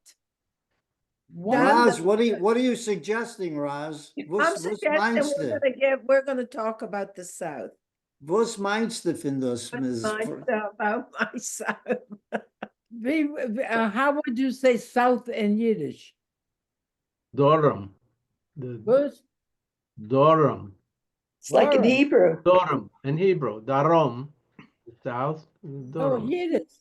Speaker 3: Roz, what are you suggesting, Roz?
Speaker 12: I'm suggesting we're gonna talk about the South.
Speaker 3: Was meinst du von das?
Speaker 12: About myself.
Speaker 10: How would you say South in Yiddish?
Speaker 2: Dorum.
Speaker 10: What?
Speaker 2: Dorum.
Speaker 1: It's like in
Speaker 10: Dorum.
Speaker 1: Hebrew.
Speaker 2: Dorum in Hebrew. Darom. South.
Speaker 10: Oh,
Speaker 2: Dorum.
Speaker 10: Yiddish.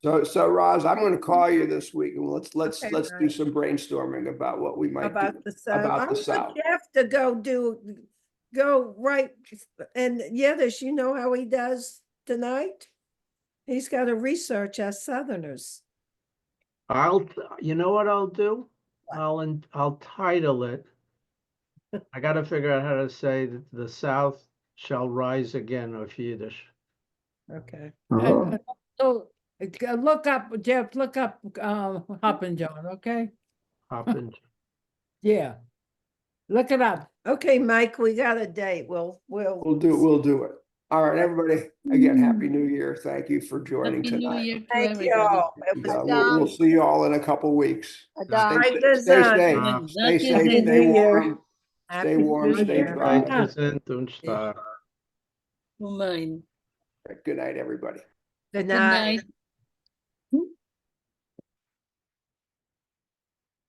Speaker 7: So Roz, I'm going to call you this week and let's
Speaker 12: Okay,
Speaker 7: do
Speaker 12: right.
Speaker 7: some brainstorming about what we might do
Speaker 12: About the South.
Speaker 7: about
Speaker 12: I
Speaker 7: the
Speaker 12: want
Speaker 7: South.
Speaker 12: Jeff to go right, and Yiddish, you know how he does tonight? He's got to research us Southerners.
Speaker 2: You know what I'll do? I'll title it. I got to figure out how to say that the South shall rise again of Yiddish.
Speaker 12: Okay.
Speaker 10: So look up, Jeff, look up Hoppin' John, okay?
Speaker 2: Hoppin'.
Speaker 10: Yeah. Look it up.
Speaker 12: Okay, Mike, we got a date. We'll
Speaker 7: do it. All right, everybody. Again, Happy New Year. Thank you for joining
Speaker 18: Happy New
Speaker 7: tonight.
Speaker 18: Year to
Speaker 12: Thank
Speaker 18: everybody.
Speaker 12: y'all.
Speaker 7: We'll see you all in a couple weeks.
Speaker 5: Adam.
Speaker 7: Stay safe.
Speaker 18: Happy
Speaker 7: Stay safe.
Speaker 18: New
Speaker 7: Stay
Speaker 1: Year.
Speaker 7: warm. Stay
Speaker 12: Happy
Speaker 7: warm.
Speaker 12: New
Speaker 7: Stay
Speaker 12: Year.
Speaker 7: dry.
Speaker 2: Gesund und stark.
Speaker 18: Mine.
Speaker 7: Good night, everybody.
Speaker 12: Good
Speaker 18: Good
Speaker 12: night.
Speaker 18: night.